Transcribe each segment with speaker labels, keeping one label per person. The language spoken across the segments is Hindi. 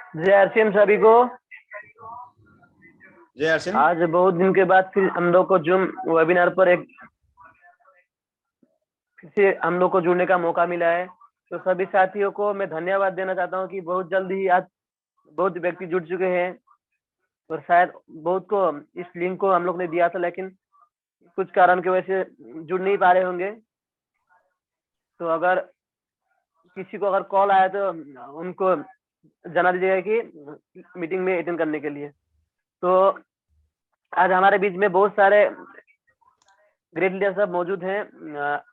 Speaker 1: जय आरसीएम सभी को।
Speaker 2: जय आरसीएम।
Speaker 1: आज बहुत दिन के बाद फिर हम लोग को जूम वेबिनार पर फिर से हम लोग को जुड़ने का मौका मिला है। तो सभी साथियों को मैं धन्यवाद देना चाहता हूँ कि बहुत जल्द ही आज बहुत व्यक्ति जुड़ चुके हैं। और शायद बहुत को इस लिंक को हम लोग ने दिया था, लेकिन कुछ कारण की वजह से जुड़ नहीं पा रहे होंगे। तो अगर किसी को अगर कॉल आया तो उनको जना दीजिएगा कि मीटिंग में अटेंड करने के लिए। तो आज हमारे बीच में बहुत सारे ग्रेट लीडर सब मौजूद हैं।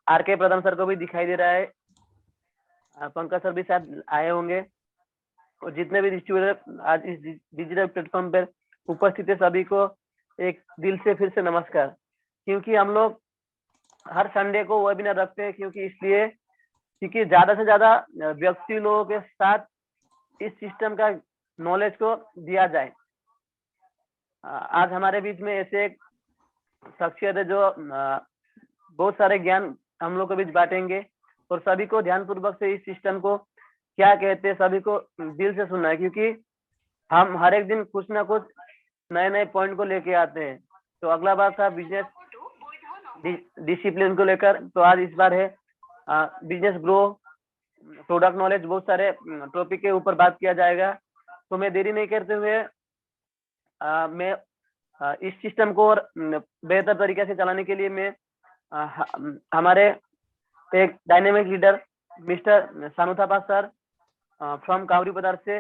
Speaker 1: आर के प्रधान सर को भी दिखाई दे रहा है, पंकज सर भी शायद आए होंगे, और जितने भी डिस्ट्रीब्यूटर आज इस डिजिटल प्लेटफॉर्म पर उपस्थित है सभी को एक दिल से फिर से नमस्कार। क्योंकि हम लोग हर संडे को वेबिनार रखते हैं, क्योंकि ज्यादा से ज्यादा व्यक्ति लोगों के साथ इस सिस्टम का नॉलेज को दिया जाए। आज हमारे बीच में ऐसे एक शख्सियत है जो बहुत सारे ज्ञान हम लोग के बीच बांटेंगे, और सभी को ध्यानपूर्वक से इस सिस्टम को क्या कहते हैं सभी को दिल से सुनना है, क्योंकि हम हर एक दिन कुछ ना कुछ नए नए पॉइंट को लेके आते हैं। तो अगला बार था बिजनेस डिसिप्लिन को लेकर, तो आज इस बार है बिजनेस ग्रो प्रोडक्ट नॉलेज। बहुत सारे टॉपिक के ऊपर बात किया जाएगा। तो मैं देरी नहीं करते हुए मैं इस सिस्टम को और बेहतर तरीके से चलाने के लिए मैं हमारे एक dynamic leader mister Sanuthapa sir from कावरी पदार्थ से,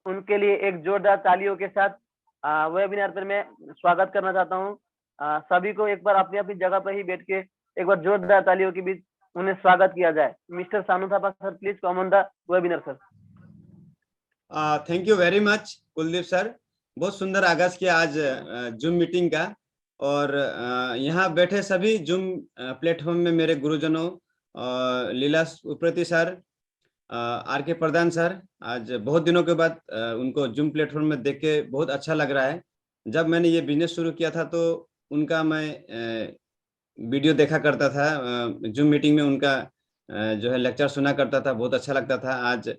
Speaker 1: उनके लिए एक जोरदार तालियों के साथ वेबिनार पर मैं स्वागत करना चाहता हूं। सभी को एक बार अपनी अपनी जगह पर ही बैठ के एक बार जोरदार तालियों के बीच उन्हें स्वागत किया जाए। Mister Sanuthapa sir, please come on the webinar sir.
Speaker 2: Thank you very much Kuldeep sir. बहुत सुंदर आगाज किया आज जूम मीटिंग का। और यहाँ बैठे सभी जूम प्लेटफॉर्म में मेरे गुरुजनों, लीला उप्रेती सर, आर के प्रधान सर, आज बहुत दिनों के बाद उनको जूम प्लेटफॉर्म में देख के बहुत अच्छा लग रहा है। जब मैंने ये बिजनेस शुरू किया था तो उनका मैं वीडियो देखा करता था, जूम मीटिंग में उनका जो है लेक्चर सुना करता था, बहुत अच्छा लगता था। आज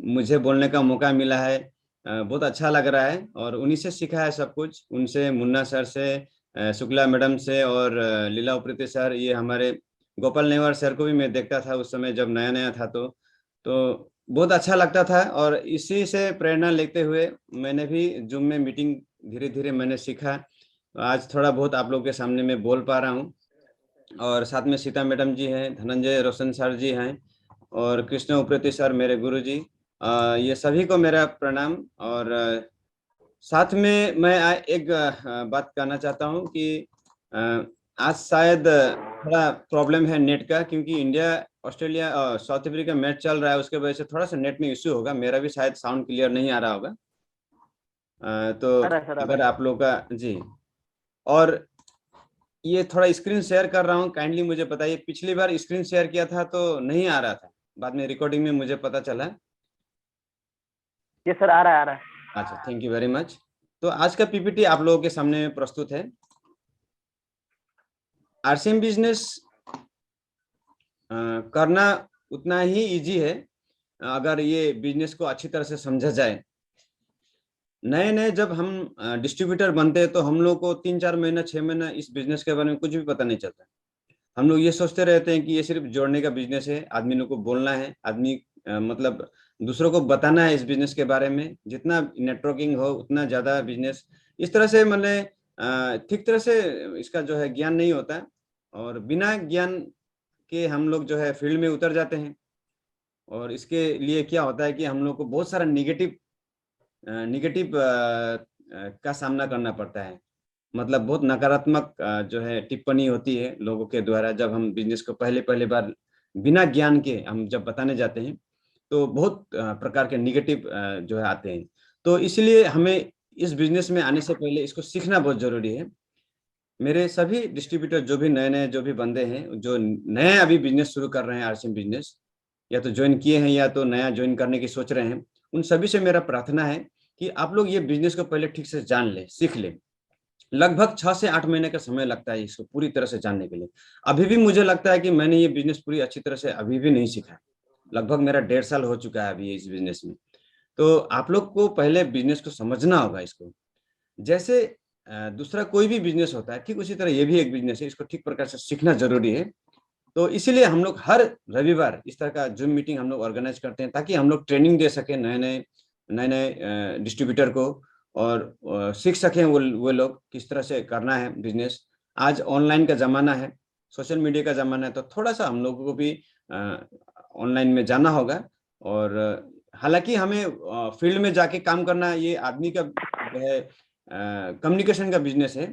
Speaker 2: मुझे बोलने का मौका मिला है, बहुत अच्छा लग रहा है। और उन्हीं से सीखा है सब कुछ, उनसे, मुन्ना सर से, शुक्ला मैडम से, और लीला उप्रेती सर, ये हमारे गोपाल नेवार सर को भी मैं देखता था उस समय जब नया नया था। तो बहुत अच्छा लगता था। और इसी से प्रेरणा लेते हुए मैंने भी जूम में मीटिंग धीरे धीरे मैंने सीखा। आज थोड़ा बहुत आप लोगों के सामने मैं बोल पा रहा हूँ। और साथ में सीता मैडम जी हैं, धनंजय रोशन सर जी हैं, और कृष्ण उप्रेती सर मेरे गुरु जी, ये सभी को मेरा प्रणाम। और साथ में मैं एक बात कहना चाहता हूँ कि आज शायद थोड़ा प्रॉब्लम है नेट का, क्योंकि इंडिया ऑस्ट्रेलिया और साउथ अफ्रीका मैच चल रहा है, उसके वजह से थोड़ा सा नेट में इश्यू होगा। मेरा भी शायद साउंड क्लियर नहीं आ रहा होगा। तो अगर आप लोग का जी, और ये थोड़ा स्क्रीन शेयर कर रहा हूँ, काइंडली मुझे बताइए। पिछली बार स्क्रीन शेयर किया था तो नहीं आ रहा था, बाद में रिकॉर्डिंग में मुझे पता चला।
Speaker 1: ये सर आ रहा है।
Speaker 2: अच्छा, थैंक यू वेरी मच। तो आज का पीपीटी आप लोगों के सामने में प्रस्तुत है। आरसीएम बिजनेस करना उतना ही इजी है अगर ये बिजनेस को अच्छी तरह से समझा जाए। नए नए जब हम डिस्ट्रीब्यूटर बनते हैं तो हम लोग को 3-4 महीना 6 महीना इस बिजनेस के बारे में कुछ भी पता नहीं चलता। हम लोग ये सोचते रहते हैं कि ये सिर्फ जोड़ने का बिजनेस है, आदमी लोग को बोलना है, आदमी मतलब दूसरों को बताना है इस बिजनेस के बारे में। जितना नेटवर्किंग हो उतना ज्यादा बिजनेस, इस तरह से मतलब ठीक तरह से इसका जो है ज्ञान नहीं होता। और बिना ज्ञान के हम लोग जो है फील्ड में उतर जाते हैं। और इसके लिए क्या होता है कि हम लोग को बहुत सारा निगेटिव का सामना करना पड़ता है। मतलब बहुत नकारात्मक जो है टिप्पणी होती है लोगों के द्वारा। जब हम बिजनेस को पहले बार बिना ज्ञान के हम जब बताने जाते हैं तो बहुत प्रकार के निगेटिव जो है आते हैं। तो इसलिए हमें इस बिजनेस में आने से पहले इसको सीखना बहुत जरूरी है। मेरे सभी डिस्ट्रीब्यूटर जो भी नए नए जो भी बंदे हैं, जो नए अभी बिजनेस शुरू कर रहे हैं, आरसीएम बिजनेस या तो ज्वाइन किए हैं या तो नया ज्वाइन करने की सोच रहे हैं, उन सभी से मेरा प्रार्थना है कि आप लोग ये बिजनेस को पहले ठीक से जान ले, सीख ले। लगभग 6 से 8 महीने का समय लगता है इसको पूरी तरह से जानने के लिए। अभी भी मुझे लगता है कि मैंने ये बिजनेस पूरी अच्छी तरह से अभी भी नहीं सीखा है। लगभग मेरा 1.5 साल हो चुका है अभी इस बिजनेस में। तो आप लोग को पहले बिजनेस को समझना होगा इसको। जैसे दूसरा कोई भी बिजनेस होता है, ठीक उसी तरह ये भी एक बिजनेस है, इसको ठीक प्रकार से सीखना जरूरी है। तो इसीलिए हम लोग हर रविवार इस तरह का जूम मीटिंग हम लोग ऑर्गेनाइज करते हैं, ताकि हम लोग ट्रेनिंग दे सके नए नए डिस्ट्रीब्यूटर को, और सीख सकें वो लोग किस तरह से करना है बिजनेस। आज ऑनलाइन का जमाना है, सोशल मीडिया का जमाना है, तो थोड़ा सा हम लोगों को भी ऑनलाइन में जाना होगा। और हालांकि हमें फील्ड में जाके काम करना, ये आदमी का जो है कम्युनिकेशन का बिजनेस है,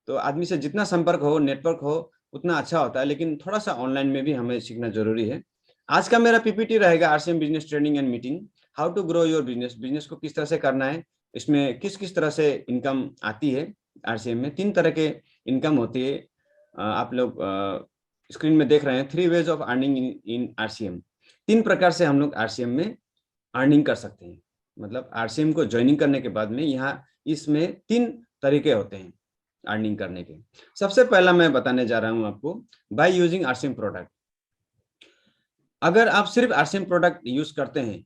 Speaker 2: तो आदमी से जितना संपर्क हो, नेटवर्क हो, उतना अच्छा होता है। लेकिन थोड़ा सा ऑनलाइन में भी हमें सीखना जरूरी है। आज का मेरा पीपीटी रहेगा RCM business training and meeting, how to grow your business. Business को किस तरह से करना है, इसमें किस किस तरह से इनकम आती है। आरसीएम में 3 तरह के इनकम होती है, आप लोग स्क्रीन में देख रहे हैं। 3 ways of earning in RCM. 3 प्रकार से हम लोग आरसीएम में अर्निंग कर सकते हैं। मतलब आरसीएम को ज्वाइनिंग करने के बाद में यहाँ इसमें 3 तरीके होते हैं अर्निंग करने के। सबसे पहला मैं बताने जा रहा हूं आपको, बाय यूजिंग आरसीएम प्रोडक्ट। अगर आप सिर्फ आरसीएम प्रोडक्ट यूज करते हैं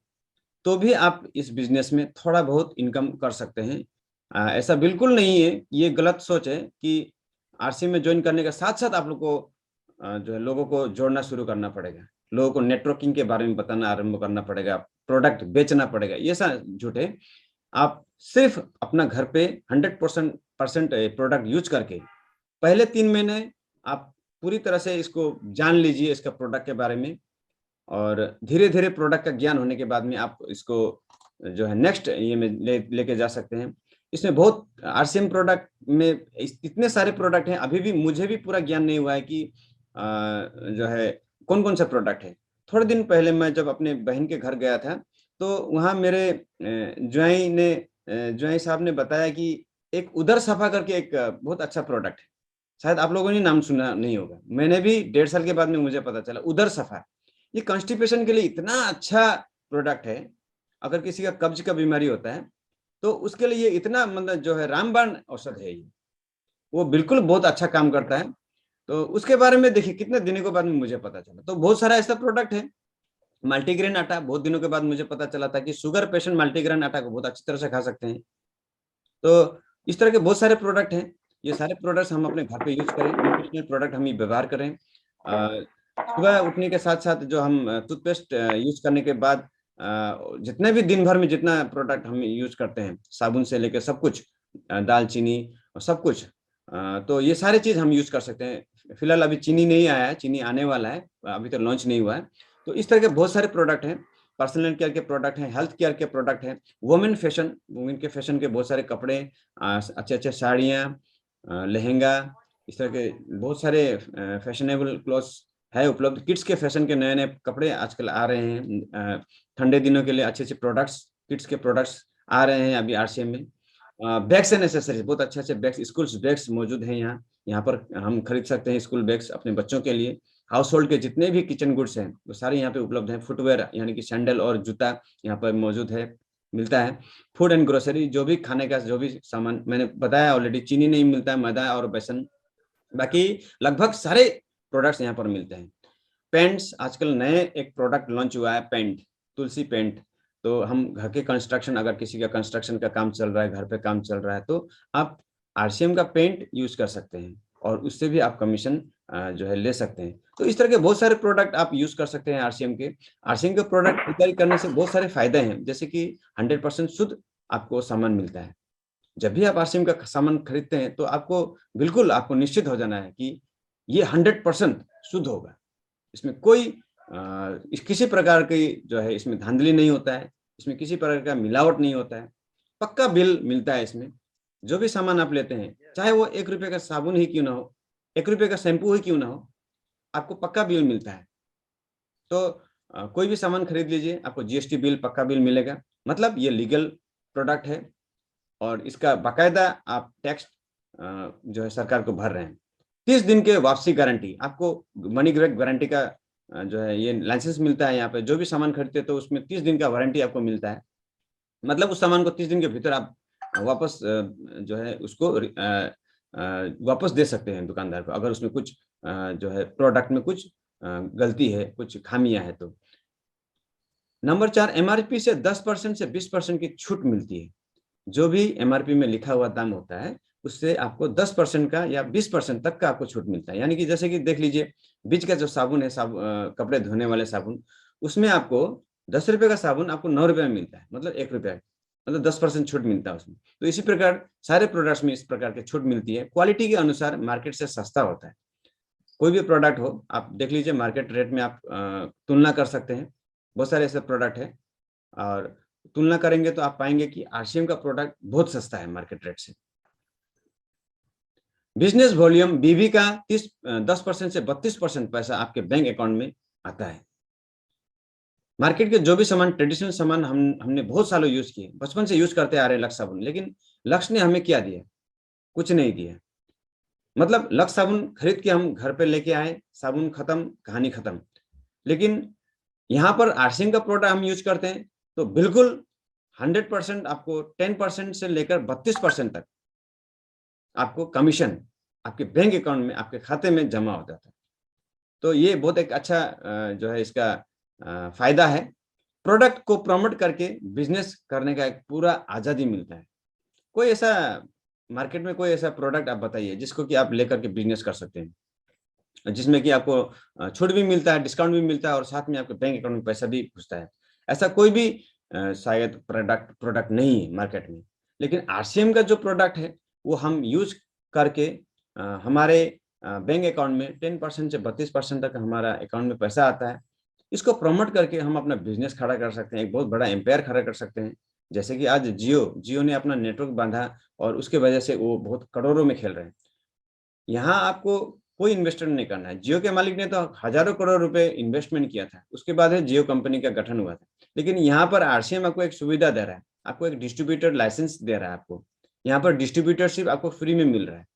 Speaker 2: तो भी आप इस बिजनेस में थोड़ा बहुत इनकम कर सकते हैं। ऐसा बिल्कुल नहीं है, ये गलत सोच है कि आरसीएम में ज्वाइन करने के साथ साथ आप लोग को जो है लोगों को जोड़ना शुरू करना पड़ेगा, लोगों को नेटवर्किंग के बारे में बताना आरंभ करना पड़ेगा, प्रोडक्ट बेचना पड़ेगा। ये सब झूठ है। आप सिर्फ अपना घर पे 100% प्रोडक्ट यूज करके पहले 3 महीने आप पूरी तरह से इसको जान लीजिए, इसका प्रोडक्ट के बारे में, और धीरे धीरे प्रोडक्ट का ज्ञान होने के बाद में आप इसको जो है नेक्स्ट ये में लेके जा सकते हैं। इसमें बहुत आरसीएम प्रोडक्ट में इतने सारे प्रोडक्ट हैं, अभी भी मुझे भी पूरा ज्ञान नहीं हुआ है कि जो है कौन कौन सा प्रोडक्ट है। थोड़े दिन पहले मैं जब अपने बहन के घर गया था, तो वहाँ मेरे ज्वाई साहब ने बताया कि एक उदर सफा करके एक बहुत अच्छा प्रोडक्ट है। शायद आप लोगों ने नाम सुना नहीं होगा, मैंने भी 1.5 साल के बाद में मुझे पता चला। उदर सफा, ये कॉन्स्टिपेशन के लिए इतना अच्छा प्रोडक्ट है। अगर किसी का कब्ज का बीमारी होता है तो उसके लिए ये इतना मतलब जो है रामबाण औषध है, ये वो बिल्कुल बहुत अच्छा काम करता है। तो उसके बारे में देखिए कितने दिनों के बाद में मुझे पता चला। तो बहुत सारा ऐसा प्रोडक्ट है। मल्टीग्रेन आटा, बहुत दिनों के बाद मुझे पता चला था कि शुगर पेशेंट मल्टीग्रेन आटा को बहुत अच्छी तरह से खा सकते हैं। तो इस तरह के बहुत सारे प्रोडक्ट हैं। ये सारे प्रोडक्ट्स हम अपने घर पे यूज करें, न्यूट्रिशनल प्रोडक्ट हम ही व्यवहार करें। सुबह उठने के साथ साथ जो हम टूथपेस्ट यूज करने के बाद जितने भी दिन भर में जितना प्रोडक्ट हम यूज करते हैं, साबुन से लेकर सब कुछ, दालचीनी और सब कुछ, तो ये सारे चीज हम यूज कर सकते हैं। फिलहाल अभी चीनी नहीं आया है, चीनी आने वाला है, अभी तक लॉन्च नहीं हुआ है। तो इस तरह के बहुत सारे प्रोडक्ट हैं। पर्सनल केयर के प्रोडक्ट हैं, हेल्थ केयर के प्रोडक्ट हैं, वुमेन के फैशन के बहुत सारे कपड़े, अच्छे अच्छे साड़ियाँ, लहंगा, इस तरह के बहुत सारे फैशनेबल क्लॉथ्स है उपलब्ध। किड्स के फैशन के नए नए कपड़े आजकल आ रहे हैं। ठंडे दिनों के लिए अच्छे अच्छे प्रोडक्ट्स, किड्स के प्रोडक्ट्स आ रहे हैं अभी आरसीएम में। बैग्स एंड एसेसरीज, बहुत अच्छे अच्छे बैग्स, स्कूल बैग्स मौजूद हैं यहाँ पर हम खरीद सकते हैं स्कूल बैग्स अपने बच्चों के लिए। हाउस होल्ड के जितने भी किचन गुड्स हैं वो सारे यहाँ पे उपलब्ध हैं। फुटवेयर यानी कि सैंडल और जूता यहाँ पर मौजूद है, मिलता है। फूड एंड ग्रोसरी, जो भी खाने का जो भी सामान मैंने बताया ऑलरेडी, चीनी नहीं मिलता है, मैदा और बेसन, बाकी लगभग सारे प्रोडक्ट्स यहाँ पर मिलते हैं। पेंट्स, आजकल नए एक प्रोडक्ट लॉन्च हुआ है, पेंट, तुलसी पेंट। तो हम घर के कंस्ट्रक्शन, अगर किसी का कंस्ट्रक्शन का काम चल रहा है, घर पे काम चल रहा है, तो आप आरसीएम का पेंट यूज कर सकते हैं और उससे भी आप कमीशन जो है ले सकते हैं। तो इस तरह के बहुत सारे प्रोडक्ट आप यूज कर सकते हैं आरसीएम के। आरसीएम के प्रोडक्ट खरीदारी करने से बहुत सारे फायदे हैं, जैसे कि 100% शुद्ध आपको सामान मिलता है। जब भी आप आरसीएम का सामान खरीदते हैं तो आपको बिल्कुल आपको निश्चित हो जाना है कि ये 100% शुद्ध होगा। इसमें कोई किसी प्रकार की जो है इसमें धांधली नहीं होता है, इसमें किसी प्रकार का मिलावट नहीं होता है। पक्का बिल मिलता है इसमें। जो भी सामान आप लेते हैं, चाहे वो 1 रुपए का साबुन ही क्यों ना हो, 1 रुपए का शैम्पू ही क्यों ना हो, आपको पक्का बिल मिलता है। तो कोई भी सामान खरीद लीजिए, आपको जीएसटी बिल, पक्का बिल मिलेगा। मतलब ये लीगल प्रोडक्ट है और इसका बाकायदा आप टैक्स जो है सरकार को भर रहे हैं। 30 दिन के वापसी गारंटी, आपको मनी बैक गारंटी का जो है ये लाइसेंस मिलता है। यहाँ पे जो भी सामान खरीदते तो उसमें 30 दिन का वारंटी आपको मिलता है। मतलब उस सामान को 30 दिन के भीतर आप वापस जो है उसको वापस दे सकते हैं दुकानदार को, अगर उसमें कुछ जो है प्रोडक्ट में कुछ गलती है, कुछ खामियां है तो। नंबर 4, एमआरपी से 10% से 20% की छूट मिलती है। जो भी एमआरपी में लिखा हुआ दाम होता है उससे आपको 10% का या 20% तक का आपको छूट मिलता है। यानी कि जैसे कि देख लीजिए, बीच का जो साबुन है, कपड़े धोने वाले साबुन, उसमें आपको 10 रुपए का साबुन आपको 9 रुपए में मिलता है, मतलब 1 रुपया, मतलब 10% छूट मिलता है उसमें। तो इसी प्रकार सारे प्रोडक्ट्स में इस प्रकार की छूट मिलती है। क्वालिटी के अनुसार मार्केट से सस्ता होता है। कोई भी प्रोडक्ट हो, आप देख लीजिए मार्केट रेट में, आप तुलना कर सकते हैं। बहुत सारे ऐसे प्रोडक्ट है और तुलना करेंगे तो आप पाएंगे कि आरसीएम का प्रोडक्ट बहुत सस्ता है मार्केट रेट से। बिजनेस वॉल्यूम, बीवी का 10% से 32% पैसा आपके बैंक अकाउंट में आता है। मार्केट के जो भी सामान, ट्रेडिशनल सामान हमने बहुत सालों यूज किए, बचपन से यूज करते आ रहे हैं लक्स साबुन, लेकिन लक्स ने हमें क्या दिया? कुछ नहीं दिया। मतलब लक्स साबुन खरीद के हम घर पे लेके आए, साबुन खत्म, कहानी खत्म। लेकिन यहाँ पर आरसीएम का प्रोडक्ट हम यूज करते हैं तो बिल्कुल 100% आपको 10% से लेकर 32% तक आपको कमीशन आपके बैंक अकाउंट में, आपके खाते में जमा हो जाता है। तो ये बहुत एक अच्छा जो है इसका फायदा है। प्रोडक्ट को प्रमोट करके बिजनेस करने का एक पूरा आजादी मिलता है। कोई ऐसा मार्केट में कोई ऐसा प्रोडक्ट आप बताइए जिसको कि आप लेकर के बिजनेस कर सकते हैं, जिसमें कि आपको छूट भी मिलता है, डिस्काउंट भी मिलता है और साथ में आपके बैंक अकाउंट में पैसा भी घुसता है। ऐसा कोई भी शायद प्रोडक्ट नहीं है मार्केट में। लेकिन आरसीएम का जो प्रोडक्ट है वो हम यूज करके हमारे बैंक अकाउंट में 10% से 32% तक हमारा अकाउंट में पैसा आता है। इसको प्रमोट करके हम अपना बिजनेस खड़ा कर सकते हैं, एक बहुत बड़ा एम्पायर खड़ा कर सकते हैं। जैसे कि आज जियो ने अपना नेटवर्क बांधा और उसके वजह से वो बहुत करोड़ों में खेल रहे हैं। यहाँ आपको कोई इन्वेस्टमेंट नहीं करना है। जियो के मालिक ने तो हजारों करोड़ रुपए इन्वेस्टमेंट किया था, उसके बाद है जियो कंपनी का गठन हुआ था। लेकिन यहाँ पर आरसीएम आपको एक सुविधा दे रहा है, आपको एक डिस्ट्रीब्यूटर लाइसेंस दे रहा है। आपको यहाँ पर डिस्ट्रीब्यूटरशिप आपको फ्री में मिल रहा है।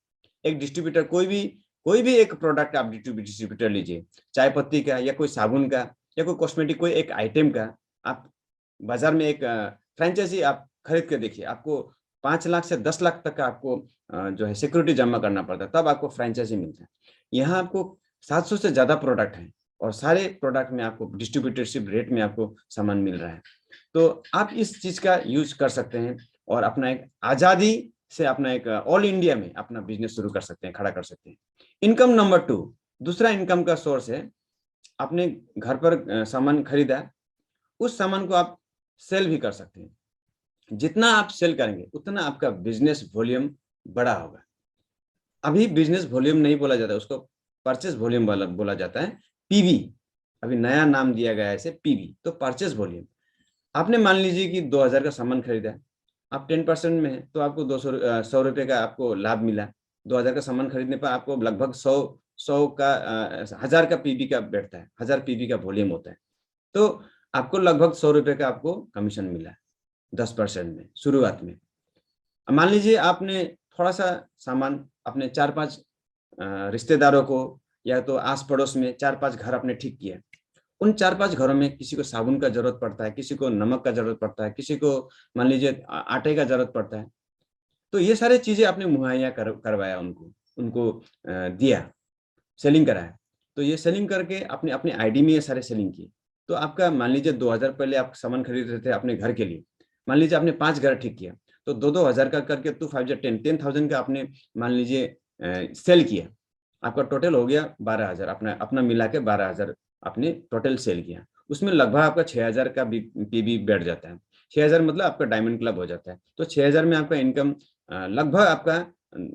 Speaker 2: एक डिस्ट्रीब्यूटर, कोई भी एक प्रोडक्ट आप डिस्ट्रीब्यूटर लीजिए, चाय पत्ती का या कोई साबुन का या कोई कॉस्मेटिक कोई एक आइटम का, आप बाजार में एक फ्रेंचाइजी आप खरीद के देखिए, आपको 5 लाख से 10 लाख तक का आपको जो है सिक्योरिटी जमा करना पड़ता है, तब आपको फ्रेंचाइजी मिलता है। यहाँ आपको 700 से ज्यादा प्रोडक्ट हैं और सारे प्रोडक्ट में आपको डिस्ट्रीब्यूटरशिप रेट में आपको सामान मिल रहा है। तो आप इस चीज का यूज कर सकते हैं और अपना एक आजादी से अपना एक ऑल इंडिया में अपना बिजनेस शुरू कर सकते हैं, खड़ा कर सकते हैं। इनकम नंबर 2, दूसरा इनकम का सोर्स है, आपने घर पर सामान खरीदा, उस सामान को आप सेल भी कर सकते हैं। जितना आप सेल करेंगे उतना आपका बिजनेस वॉल्यूम बड़ा होगा। अभी बिजनेस वॉल्यूम नहीं बोला जाता, उसको परचेस वॉल्यूम बोला जाता है, पीवी। अभी नया नाम दिया गया है इसे, पीवी। तो परचेस वॉल्यूम, आपने मान लीजिए कि 2000 का सामान खरीदा, आप 10% में है तो आपको 100 रुपए का आपको लाभ मिला। 2000 का सामान खरीदने पर आपको लगभग 100 का 1000 का पीवी का बैठता है, 1000 पीवी का वॉल्यूम होता है। तो आपको लगभग 100 रुपए का आपको कमीशन मिला 10% में शुरुआत में। मान लीजिए आपने थोड़ा सा सामान अपने 4-5 रिश्तेदारों को या तो आस पड़ोस में 4-5 घर अपने ठीक किया, उन 4-5 घरों में किसी को साबुन का जरूरत पड़ता है, किसी को नमक का जरूरत पड़ता है, किसी को मान लीजिए आटे का जरूरत पड़ता है। तो ये सारी चीजें आपने मुहैया करवाया, उनको दिया, सेलिंग कराया। तो ये सेलिंग करके अपने अपने आईडी में ये सारे सेलिंग किए। तो आपका मान लीजिए 2000 पहले आप सामान खरीद रहे थे अपने घर के लिए, मान लीजिए आपने 5 घर ठीक किया, तो 2-2 हजार का करके 2 5 10,000 का आपने मान लीजिए सेल किया, आपका टोटल हो गया 12,000, अपना मिला के 12,000 आपने टोटल सेल किया। उसमें लगभग आपका 6,000 का पीबी बैठ जाता है। 6,000 मतलब आपका डायमंड क्लब हो जाता है। तो 6,000 में आपका इनकम लगभग आपका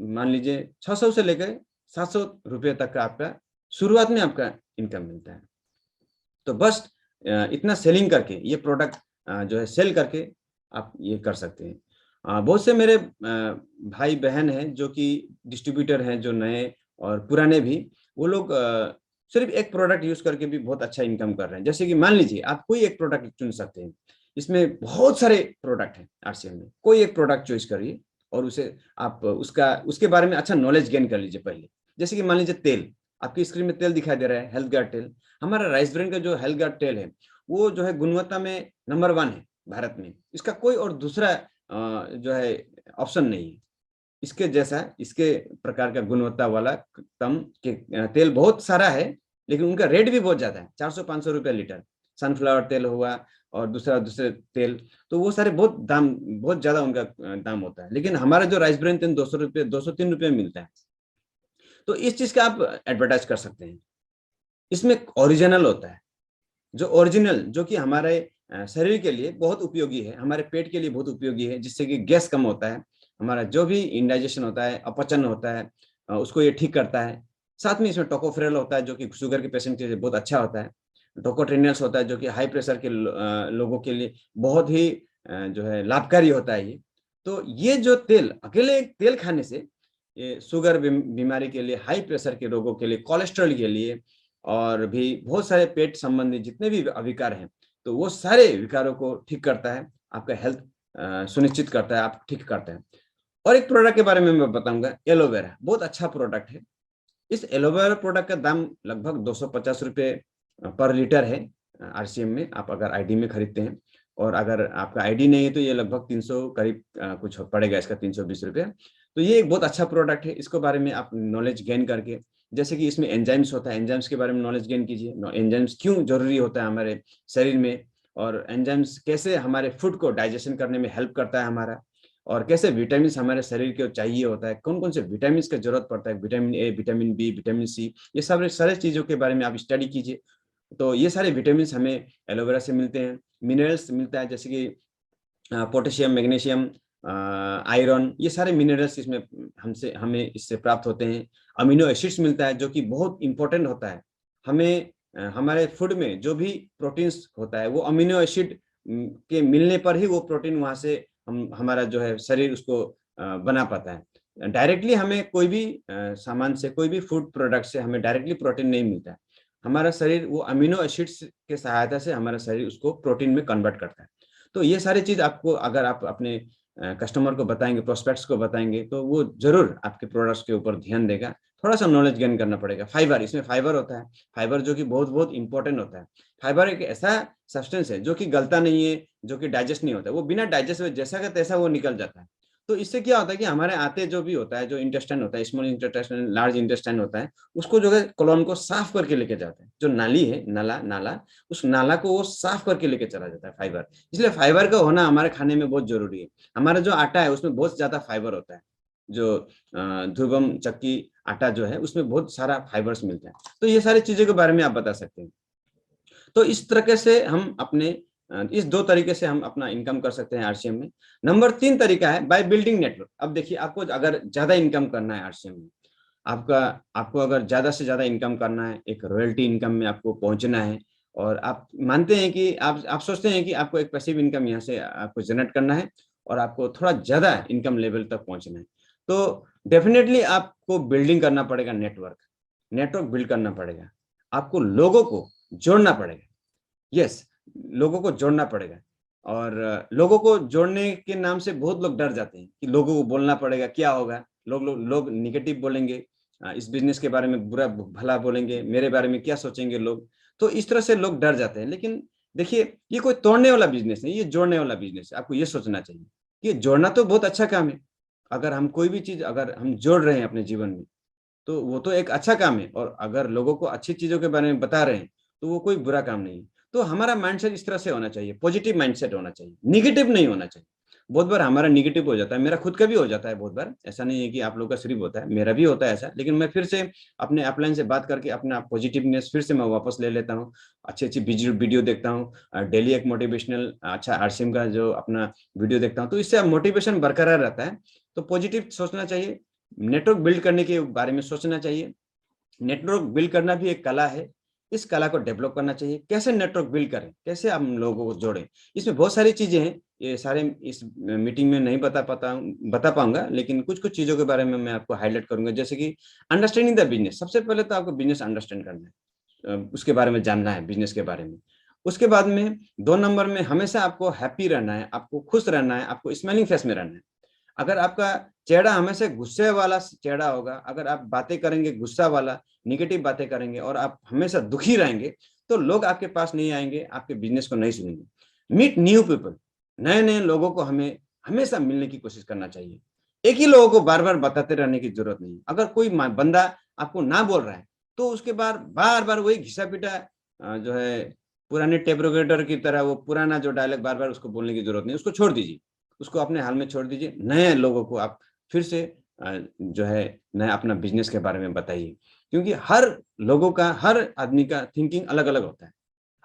Speaker 2: मान लीजिए 600 से लेकर 700 रुपये तक का आपका शुरुआत में आपका इनकम मिलता है। तो बस इतना सेलिंग करके, ये प्रोडक्ट जो है सेल करके आप ये कर सकते हैं। बहुत से मेरे भाई बहन हैं जो कि डिस्ट्रीब्यूटर हैं, जो नए और पुराने भी, वो लोग सिर्फ एक प्रोडक्ट यूज करके भी बहुत अच्छा इनकम कर रहे हैं। जैसे कि मान लीजिए आप कोई एक प्रोडक्ट चुन सकते हैं, इसमें बहुत सारे प्रोडक्ट हैं आरसीएम में, कोई एक प्रोडक्ट चॉइस करिए और उसे आप उसके बारे में अच्छा नॉलेज गेन कर लीजिए पहले। जैसे कि मान लीजिए तेल, आपकी स्क्रीन में तेल दिखाई दे रहा है, हेल्थ गार्ड तेल। हमारा राइस ब्रांड का जो हेल्थ गार्ड तेल है वो जो है गुणवत्ता में नंबर 1 है भारत में। इसका कोई और दूसरा जो है ऑप्शन नहीं है इसके जैसा, इसके प्रकार का गुणवत्ता वाला कम के तेल बहुत सारा है, लेकिन उनका रेट भी बहुत ज्यादा है, 400-500 रुपये लीटर। सनफ्लावर तेल हुआ, और दूसरे तेल, तो वो सारे बहुत ज्यादा उनका दाम होता है। लेकिन हमारा जो राइस ब्रान तेल 200 रुपये 203 रुपये में मिलता है। तो इस चीज का आप एडवर्टाइज कर सकते हैं। इसमें ओरिजिनल होता है, जो ओरिजिनल, जो कि हमारे शरीर के लिए बहुत उपयोगी है, हमारे पेट के लिए बहुत उपयोगी है, जिससे कि गैस कम होता है, हमारा जो भी इंडाइजेशन होता है, अपचन होता है, उसको ये ठीक करता है। साथ में इसमें टोकोफेरल होता है, जो कि शुगर के पेशेंट के लिए बहुत अच्छा होता है। टोकोट्रिनियल्स होता है, जो कि हाई प्रेशर के लोगों के लिए बहुत ही जो है लाभकारी होता है ये। तो ये जो तेल, अकेले तेल खाने से ये शुगर बीमारी के लिए, हाई प्रेशर के रोगों के लिए, कोलेस्ट्रॉल के लिए, और भी बहुत सारे पेट संबंधी जितने भी विकार हैं, तो वो सारे विकारों को ठीक करता है, आपका हेल्थ सुनिश्चित करता है, आप ठीक करता है। और एक प्रोडक्ट के बारे में मैं बताऊंगा, एलोवेरा, बहुत अच्छा प्रोडक्ट है। इस एलोवेरा प्रोडक्ट का दाम लगभग 250 रुपये पर लीटर है आरसीएम में, आप अगर आईडी में खरीदते हैं। और अगर आपका आईडी नहीं है तो ये लगभग 300 करीब कुछ पड़ेगा इसका, 320 रुपये। तो ये एक बहुत अच्छा प्रोडक्ट है। इसके बारे में आप नॉलेज गेन करके, जैसे कि इसमें एंजाइम्स होता है, एंजाइम्स के बारे में नॉलेज गेन कीजिए। एंजाइम्स क्यों जरूरी होता है हमारे शरीर में, और एंजाइम्स कैसे हमारे फूड को डाइजेशन करने में हेल्प करता है हमारा, और कैसे विटामिन हमारे शरीर को चाहिए होता है, कौन कौन से विटामिन का जरूरत पड़ता है, vitamin A, vitamin B, vitamin C, ये सारे चीजों के बारे में आप स्टडी कीजिए। तो ये सारे विटामिन हमें एलोवेरा से मिलते हैं। मिनरल्स मिलता है, जैसे कि पोटेशियम, मैग्नीशियम, आयरन, ये सारे मिनरल्स इसमें हमें इससे प्राप्त होते हैं। अमीनो एसिड्स मिलता है, जो कि बहुत इंपॉर्टेंट होता है। हमें हमारे फूड में जो भी प्रोटीन्स होता है, वो अमीनो एसिड के मिलने पर ही वो प्रोटीन वहां से हमारा जो है शरीर उसको बना पाता है। डायरेक्टली हमें कोई भी सामान से, कोई भी फूड प्रोडक्ट से हमें डायरेक्टली प्रोटीन नहीं मिलता है। हमारा शरीर वो अमीनो एसिड्स के सहायता से हमारा शरीर उसको प्रोटीन में कन्वर्ट करता है। तो ये सारी चीज आपको, अगर आप अपने कस्टमर को बताएंगे, प्रोस्पेक्ट्स को बताएंगे, तो वो जरूर आपके प्रोडक्ट्स के ऊपर ध्यान देगा। थोड़ा सा नॉलेज गेन करना पड़ेगा। फाइबर, इसमें फाइबर होता है, फाइबर जो कि बहुत बहुत इंपॉर्टेंट होता है। फाइबर एक ऐसा सब्सटेंस है जो कि गलता नहीं है, जो कि डाइजेस्ट नहीं होता है, वो बिना डाइजेस्ट हुए जैसा का तैसा वो निकल जाता है। तो इससे क्या होता है कि हमारे आते जो भी होता है, जो इंटेस्टाइन होता है, स्मॉल इंटेस्टाइन, लार्ज इंटेस्टाइन होता है, उसको जो है कोलोन को साफ करके लेके जाता है। जो नाली है, नाला, उस नाला को वो साफ करके लेके चला जाता है फाइबर। इसलिए फाइबर का होना हमारे खाने में बहुत जरूरी है। हमारा जो आटा है उसमें बहुत ज्यादा फाइबर होता है। जो ध्रुवम चक्की आटा जो है, उसमें बहुत सारा फाइबर्स मिलता है। तो ये सारी चीजों के बारे में आप बता सकते हैं। तो इस तरीके से हम अपने इस दो तरीके से हम अपना इनकम कर सकते हैं आरसीएम में। नंबर 3 तरीका है बाय बिल्डिंग नेटवर्क। अब देखिए, आपको अगर ज्यादा इनकम करना है आरसीएम में, आपको अगर ज्यादा से ज्यादा इनकम करना है, एक रॉयल्टी इनकम में आपको पहुंचना है, और आप मानते हैं कि आप सोचते हैं कि आपको एक पैसिव इनकम यहाँ से आपको जनरेट करना है, और आपको थोड़ा ज्यादा इनकम लेवल तक पहुंचना है, तो डेफिनेटली आपको बिल्डिंग करना पड़ेगा, नेटवर्क बिल्ड करना पड़ेगा। आपको लोगों को जोड़ना पड़ेगा। यस, लोगों को जोड़ना पड़ेगा। और लोगों को जोड़ने के नाम से बहुत लोग डर जाते हैं कि लोगों को बोलना पड़ेगा, क्या होगा, लोग निगेटिव बोलेंगे, इस बिजनेस के बारे में बुरा भला बोलेंगे, मेरे बारे में क्या सोचेंगे लोग। तो इस तरह से लोग डर जाते हैं। लेकिन देखिए, ये कोई तोड़ने वाला बिजनेस नहीं, ये जोड़ने वाला बिजनेस है। आपको ये सोचना चाहिए कि जोड़ना तो बहुत अच्छा काम है। अगर हम कोई भी चीज अगर हम जोड़ रहे हैं अपने जीवन में, तो वो तो एक अच्छा काम है। और अगर लोगों को अच्छी चीजों के बारे में बता रहे हैं, तो वो कोई बुरा काम नहीं है। तो हमारा माइंडसेट इस तरह से होना चाहिए, पॉजिटिव माइंडसेट होना चाहिए, निगेटिव नहीं होना चाहिए। बहुत बार हमारा निगेटिव हो जाता है, मेरा खुद का भी हो जाता है बहुत बार। ऐसा नहीं है कि आप लोगों का सिर्फ होता है, मेरा भी होता है ऐसा। लेकिन मैं फिर से अपने अपलाइन से बात करके अपना पॉजिटिवनेस फिर से मैं वापस ले लेता हूँ। अच्छी अच्छी वीडियो देखता हूँ, डेली एक मोटिवेशनल अच्छा आरसीएम का जो अपना वीडियो देखता हूँ, तो इससे मोटिवेशन बरकरार रहता है। तो पॉजिटिव सोचना चाहिए, नेटवर्क बिल्ड करने के बारे में सोचना चाहिए। नेटवर्क बिल्ड करना भी एक कला है, इस कला को डेवलप करना चाहिए। कैसे नेटवर्क बिल्ड करें, कैसे हम लोगों को जोड़ें, इसमें बहुत सारी चीजें हैं। ये सारे इस मीटिंग में नहीं बता पाऊंगा, लेकिन कुछ कुछ चीजों के बारे में मैं आपको हाईलाइट करूंगा। जैसे कि अंडरस्टैंडिंग द बिजनेस, सबसे पहले तो आपको बिजनेस अंडरस्टैंड करना है, उसके बारे में जानना है, बिजनेस के बारे में। उसके बाद में 2 नंबर में हमेशा आपको हैप्पी रहना है, आपको खुश रहना है, आपको स्माइलिंग फेस में रहना है। अगर आपका चेहरा हमेशा गुस्से वाला चेहरा होगा, अगर आप बातें करेंगे गुस्सा वाला, निगेटिव बातें करेंगे, और आप हमेशा दुखी रहेंगे, तो लोग आपके पास नहीं आएंगे, आपके बिजनेस को नहीं सुनेंगे। मीट न्यू पीपल, नए नए लोगों को हमें हमेशा मिलने की कोशिश करना चाहिए। एक ही लोगों को बार बार बताते रहने की जरूरत नहीं। अगर कोई बंदा आपको ना बोल रहा है, तो उसके बार बार वही घिसा पीटा जो है पुराने टेप रिकॉर्डर की तरह वो पुराना जो डायलॉग बार बार उसको बोलने की जरूरत नहीं, उसको छोड़ दीजिए, उसको अपने हाल में छोड़ दीजिए। नए लोगों को आप फिर से जो है नया अपना बिजनेस के बारे में बताइए, क्योंकि हर लोगों का, हर आदमी का थिंकिंग अलग अलग होता है,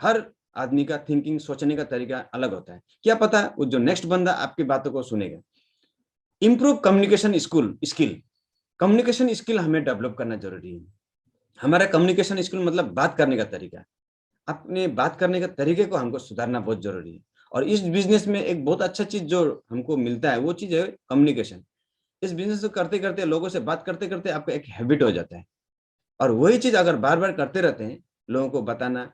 Speaker 2: हर आदमी का थिंकिंग, सोचने का तरीका अलग होता है। क्या पता वो जो नेक्स्ट बंदा आपकी बातों को सुनेगा। Improve communication skill, communication skill हमें डेवलप करना जरूरी है। हमारा कम्युनिकेशन स्किल मतलब बात करने का तरीका, अपने बात करने के तरीके को हमको सुधारना बहुत जरूरी है। और इस बिजनेस में एक बहुत अच्छा चीज जो हमको मिलता है वो चीज है कम्युनिकेशन। इस बिजनेस को करते करते, लोगों से बात करते करते आपका एक हैबिट हो जाता है, और वही चीज अगर बार बार करते रहते हैं, लोगों को बताना,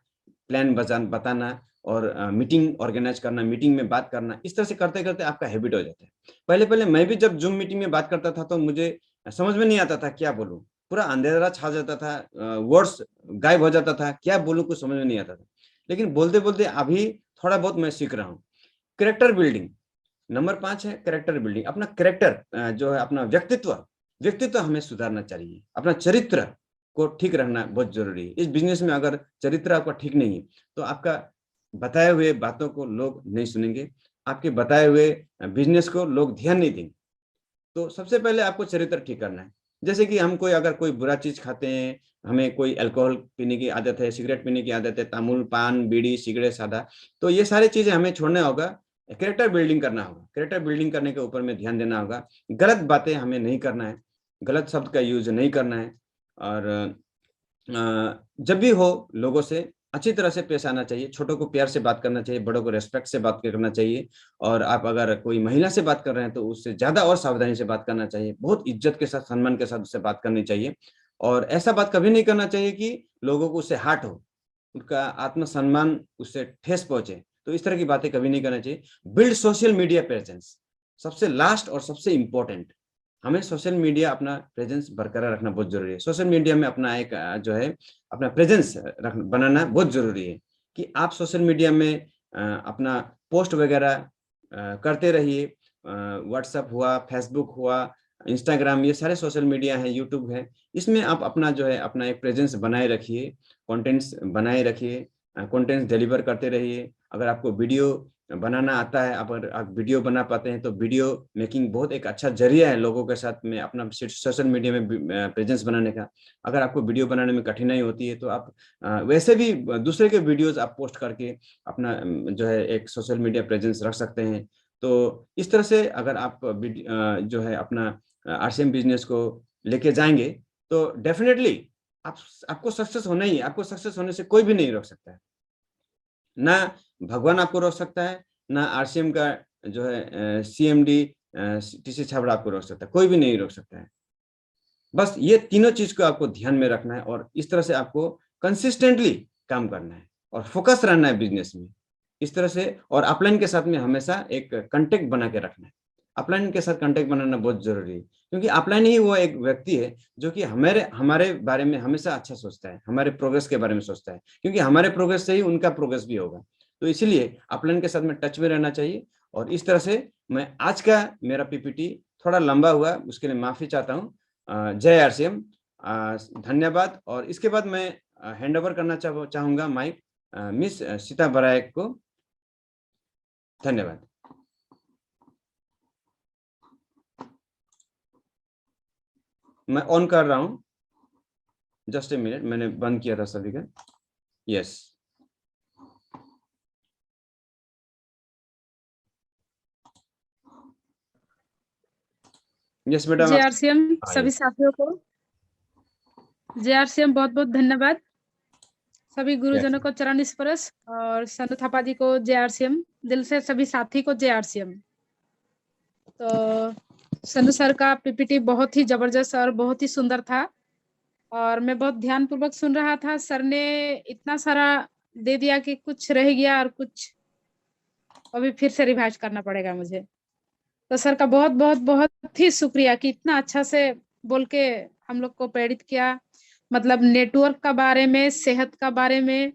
Speaker 2: प्लान बताना और मीटिंग ऑर्गेनाइज करना, मीटिंग में बात करना, इस तरह से करते करते आपका हैबिट हो जाता है। पहले पहले मैं भी जब जूम मीटिंग में बात करता था तो मुझे समझ में नहीं आता था क्या बोलूं, पूरा अंधेरा छा जाता था, वर्ड्स गायब हो जाता था, क्या बोलूं कुछ समझ में नहीं आता था। लेकिन बोलते बोलते अभी थोड़ा बहुत मैं सीख रहा हूँ। कैरेक्टर बिल्डिंग, नंबर 5 है कैरेक्टर बिल्डिंग। अपना कैरेक्टर जो है, अपना व्यक्तित्व हमें सुधारना चाहिए, अपना चरित्र को ठीक रखना बहुत जरूरी है। इस बिजनेस में अगर चरित्र आपका ठीक नहीं है तो आपका बताए हुए बातों को लोग नहीं सुनेंगे, आपके बताए हुए बिजनेस को लोग ध्यान नहीं देंगे। तो सबसे पहले आपको चरित्र ठीक करना है। जैसे कि हम कोई अगर कोई बुरा चीज खाते हैं, हमें कोई अल्कोहल पीने की आदत है, सिगरेट पीने की आदत है, तमुल पान बीड़ी सिगरेट सादा, तो ये सारी चीजें हमें छोड़ना होगा, कैरेक्टर बिल्डिंग करना होगा। कैरेक्टर बिल्डिंग करने के ऊपर में ध्यान देना होगा। गलत बातें हमें नहीं करना है, गलत शब्द का यूज नहीं करना है, और जब भी हो लोगों से अच्छी तरह से पेश आना चाहिए। छोटों को प्यार से बात करना चाहिए, बड़ों को रेस्पेक्ट से बात करना चाहिए, और आप अगर कोई महिला से बात कर रहे हैं तो उससे ज्यादा और सावधानी से बात करना चाहिए, बहुत इज्जत के साथ, सम्मान के साथ उससे बात करनी चाहिए। और ऐसा बात कभी नहीं करना चाहिए कि लोगों को उससे हार्ट हो, उनका आत्मसम्मान उससे ठेस पहुंचे, तो इस तरह की बातें कभी नहीं करना चाहिए। बिल्ड सोशल मीडिया प्रेजेंस, सबसे लास्ट और सबसे इंपॉर्टेंट, हमें सोशल मीडिया अपना प्रेजेंस बरकरार रखना बहुत जरूरी है। सोशल मीडिया में अपना एक जो है अपना प्रेजेंस बनाना बहुत जरूरी है, कि आप सोशल मीडिया में अपना पोस्ट वगैरह करते रहिए। व्हाट्सएप हुआ, फेसबुक हुआ, इंस्टाग्राम, ये सारे सोशल मीडिया है, यूट्यूब है, इसमें आप अपना जो है अपना एक प्रेजेंस बनाए रखिए, कंटेंट्स बनाए रखिए, कंटेंट्स डिलीवर करते रहिए। अगर आपको वीडियो बनाना आता है, अगर आप वीडियो बना पाते हैं तो वीडियो मेकिंग बहुत एक अच्छा जरिया है लोगों के साथ में अपना सोशल मीडिया में प्रेजेंस बनाने का। अगर आपको वीडियो बनाने में कठिनाई होती है तो आप वैसे भी दूसरे के वीडियोस आप पोस्ट करके अपना जो है एक सोशल मीडिया प्रेजेंस रख सकते हैं। तो इस तरह से अगर आप जो है अपना आरसीएम बिजनेस को लेके जाएंगे तो डेफिनेटली आपको सक्सेस होना ही है। आपको सक्सेस होने से कोई भी नहीं रोक सकता है, ना भगवान आपको रोक सकता है, ना आरसीएम का जो है सीएमडी टीसी छाबड़ा आपको रोक सकता है, कोई भी नहीं रोक सकता है। बस ये तीनों चीज को आपको ध्यान में रखना है, और इस तरह से आपको कंसिस्टेंटली काम करना है और फोकस रहना है बिजनेस में, इस तरह से। और अपलाइन के साथ में हमेशा एक कांटेक्ट बना के रखना है। अपलाइन के साथ कांटेक्ट बनाना बहुत जरूरी है, क्योंकि अपलाइन ही वो एक व्यक्ति है जो कि हमारे हमारे बारे में हमेशा अच्छा सोचता है, हमारे प्रोग्रेस के बारे में सोचता है, क्योंकि हमारे प्रोग्रेस से ही उनका प्रोग्रेस भी होगा। तो इसीलिए अपलाइन के साथ में टच में रहना चाहिए। और इस तरह से मैं आज का मेरा पीपीटी थोड़ा लंबा हुआ, उसके लिए माफी चाहता हूँ। जय आरसीएम, धन्यवाद। और इसके बाद मैं हैंड ओवर करना चाहूंगा माइक मिस सीता बराइक को। धन्यवाद। मैं ऑन कर रहा हूँ, जस्ट ए मिनट, मैंने बंद किया था सभी का। Yes yes madam.
Speaker 3: जेआरसीएम सभी साथियों को जेआरसीएम बहुत बहुत धन्यवाद। सभी गुरुजनों को चरण स्पर्श, और संत थापा जी को जेआरसीएम, दिल से सभी साथी को जेआरसीएम। तो संत सर का पीपीटी बहुत ही जबरदस्त और बहुत ही सुंदर था, और मैं बहुत ध्यान पूर्वक सुन रहा था। सर ने इतना सारा दे दिया कि कुछ रह गया, और कुछ अभी फिर से रिवाइज करना पड़ेगा मुझे। तो सर का बहुत बहुत बहुत ही शुक्रिया कि इतना अच्छा से बोल के हम लोग को प्रेरित किया। मतलब नेटवर्क का बारे में, सेहत का बारे में,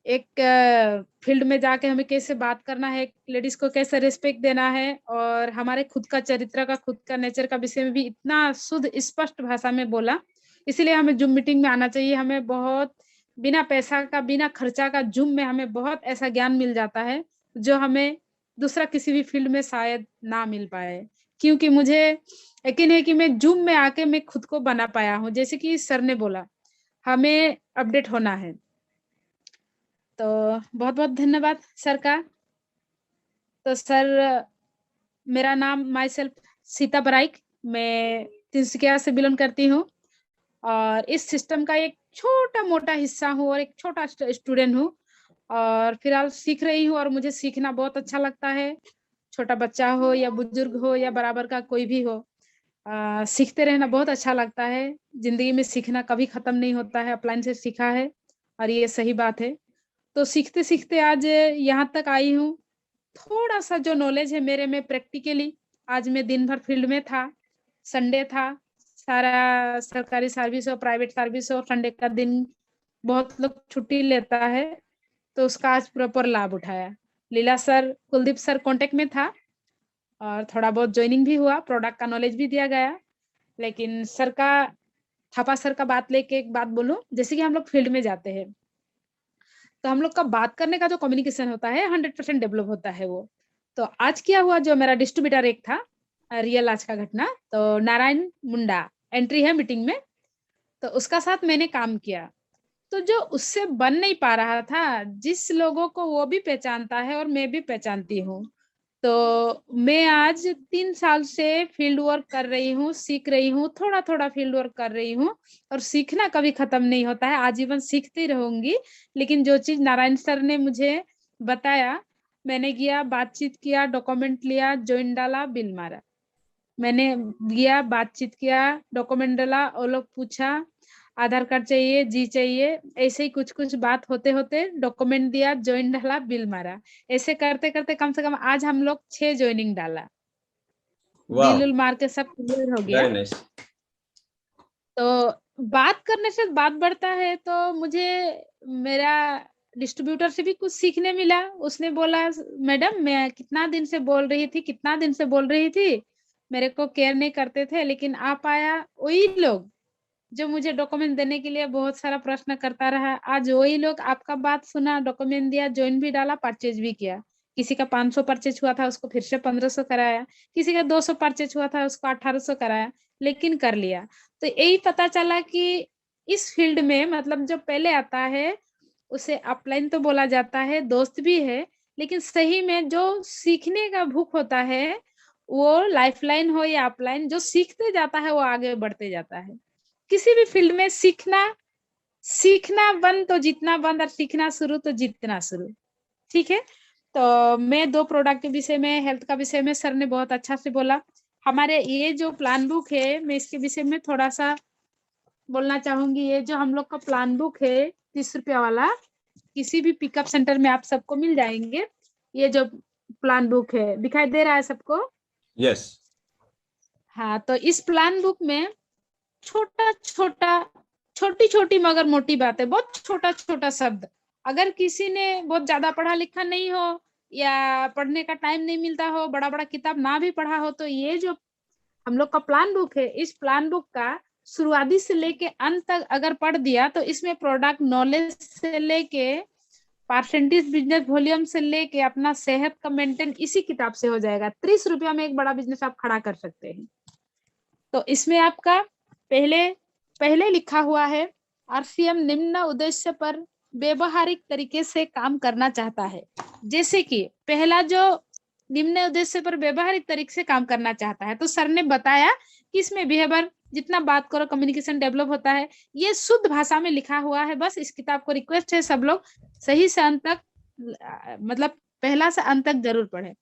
Speaker 3: एक फील्ड में जाके हमें कैसे बात करना है, लेडीज को कैसे रिस्पेक्ट देना है, और हमारे खुद का चरित्र का, खुद का नेचर का विषय में भी इतना शुद्ध स्पष्ट भाषा में बोला। इसीलिए हमें जूम मीटिंग में आना चाहिए। हमें बहुत बिना पैसा का, बिना खर्चा का जूम में हमें बहुत ऐसा ज्ञान मिल जाता है जो हमें दूसरा किसी भी फील्ड में शायद ना मिल पाए। क्योंकि मुझे यकीन है कि मैं जूम में आके मैं खुद को बना पाया हूँ। जैसे कि सर ने बोला हमें अपडेट होना है, तो बहुत बहुत धन्यवाद सर का। तो सर, मेरा नाम माई सेल्फ सीता बराइक, मैं तिनसुकिया से बिलोंग करती हूँ और इस सिस्टम का एक छोटा मोटा हिस्सा हूँ और एक छोटा स्टूडेंट हूँ और फिलहाल सीख रही हूँ और मुझे सीखना बहुत अच्छा लगता है। छोटा बच्चा हो या बुजुर्ग हो या बराबर का कोई भी हो, सीखते रहना बहुत अच्छा लगता है। जिंदगी में सीखना कभी खत्म नहीं होता है, अपलाइन से सीखा है और ये सही बात है। तो सीखते सीखते आज यहाँ तक आई हूँ। थोड़ा सा जो नॉलेज है मेरे में प्रैक्टिकली, आज मैं दिन भर फील्ड में था, संडे था, सारा सरकारी सर्विस और प्राइवेट सर्विस और संडे का दिन बहुत लोग छुट्टी लेता है, तो उसका आज प्रॉपर लाभ उठाया। लीला सर, कुलदीप सर कांटेक्ट में था और थोड़ा बहुत ज्वाइनिंग भी हुआ, प्रोडक्ट का नॉलेज भी दिया गया। लेकिन सर का, थापा सर का बात लेके एक बात बोलूं, जैसे कि हम लोग फील्ड में जाते हैं तो हम लोग का बात करने का जो कम्युनिकेशन होता है 100% डेवलप होता है वो। तो आज क्या हुआ, जो मेरा डिस्ट्रीब्यूटर एक था, रियल आज का घटना, तो नारायण मुंडा एंट्री है मीटिंग में, तो उसका साथ मैंने काम किया। तो जो उससे बन नहीं पा रहा था, जिस लोगों को वो भी पहचानता है और मैं भी पहचानती हूँ, तो मैं आज 3 साल से फील्ड वर्क कर रही हूँ, सीख रही हूँ, थोड़ा थोड़ा फील्ड वर्क कर रही हूँ और सीखना कभी खत्म नहीं होता है, आजीवन सीखती रहूंगी। लेकिन जो चीज नारायण सर ने मुझे बताया, मैंने गया, बातचीत किया, डॉक्यूमेंट लिया, ज्वाइन डाला, बिल मारा। मैंने गया, बातचीत किया, डॉक्यूमेंट डाला, वो लोग पूछा आधार कार्ड चाहिए, जी चाहिए, ऐसे ही कुछ कुछ बात होते होते डॉक्यूमेंट दिया, ज्वाइन डाला, बिल मारा। ऐसे करते करते कम से कम आज हम लोग 6 ज्वाइनिंग डाला, बिल उल मार के सब क्लियर हो गया।
Speaker 2: Very nice.
Speaker 3: तो बात करने से बात बढ़ता है, तो मुझे मेरा डिस्ट्रीब्यूटर से भी कुछ सीखने मिला। उसने बोला, मैडम मैं कितना दिन से बोल रही थी, कितना दिन से बोल रही थी, मेरे को केयर नहीं करते थे, लेकिन आप आया वही लोग जो मुझे डॉक्यूमेंट देने के लिए बहुत सारा प्रश्न करता रहा, आज वही लोग आपका बात सुना, डॉक्यूमेंट दिया, ज्वाइन भी डाला, परचेज भी किया। किसी का 500 परचेज हुआ था, उसको फिर से 1500 कराया, किसी का 200 परचेज हुआ था, उसको 1800 कराया, लेकिन कर लिया। तो यही पता चला कि इस फील्ड में मतलब जो पहले आता है उसे अपलाइन तो बोला जाता है, दोस्त भी है, लेकिन सही में जो सीखने का भूख होता है, वो लाइफलाइन हो या अपलाइन, जो सीखते जाता है वो आगे बढ़ते जाता है। किसी भी फील्ड में सीखना सीखना बंद तो जीतना बंद, और सीखना शुरू तो जीतना शुरू। ठीक है, तो मैं 2 प्रोडक्ट के विषय में, हेल्थ का विषय में सर ने बहुत अच्छा से बोला। हमारे ये जो प्लान बुक है, मैं इसके विषय में थोड़ा सा बोलना चाहूंगी। ये जो हम लोग का प्लान बुक है 30 रुपया वाला, किसी भी पिकअप सेंटर में आप सबको मिल जाएंगे। ये जो प्लान बुक है दिखाई दे रहा है सबको?
Speaker 2: यस।
Speaker 3: हाँ, तो इस प्लान बुक में छोटा छोटा, छोटी छोटी मगर मोटी बात है, बहुत छोटा छोटा शब्द। अगर किसी ने बहुत ज्यादा पढ़ा लिखा नहीं हो या पढ़ने का टाइम नहीं मिलता हो, बड़ा बड़ा किताब ना भी पढ़ा हो, तो ये जो हम लोग का प्लान बुक है, इस प्लान बुक का शुरुआती से लेके अंत तक अगर पढ़ दिया, तो इसमें प्रोडक्ट नॉलेज से लेके परसेंटेज बिजनेस वॉल्यूम से लेके अपना सेहत का मेंटेन इसी किताब से हो जाएगा। 30 रुपया में एक बड़ा बिजनेस आप खड़ा कर सकते हैं। तो इसमें आपका पहले पहले लिखा हुआ है, आरसीएम निम्न उद्देश्य पर व्यवहारिक तरीके से काम करना चाहता है। जैसे कि पहला जो निम्न उद्देश्य पर व्यवहारिक तरीके से काम करना चाहता है, तो सर ने बताया कि इसमें बिहेवियर, जितना बात करो कम्युनिकेशन डेवलप होता है, ये शुद्ध भाषा में लिखा हुआ है। बस इस किताब को रिक्वेस्ट है सब लोग सही से अंत तक, मतलब पहला से अंत तक जरूर पढ़े।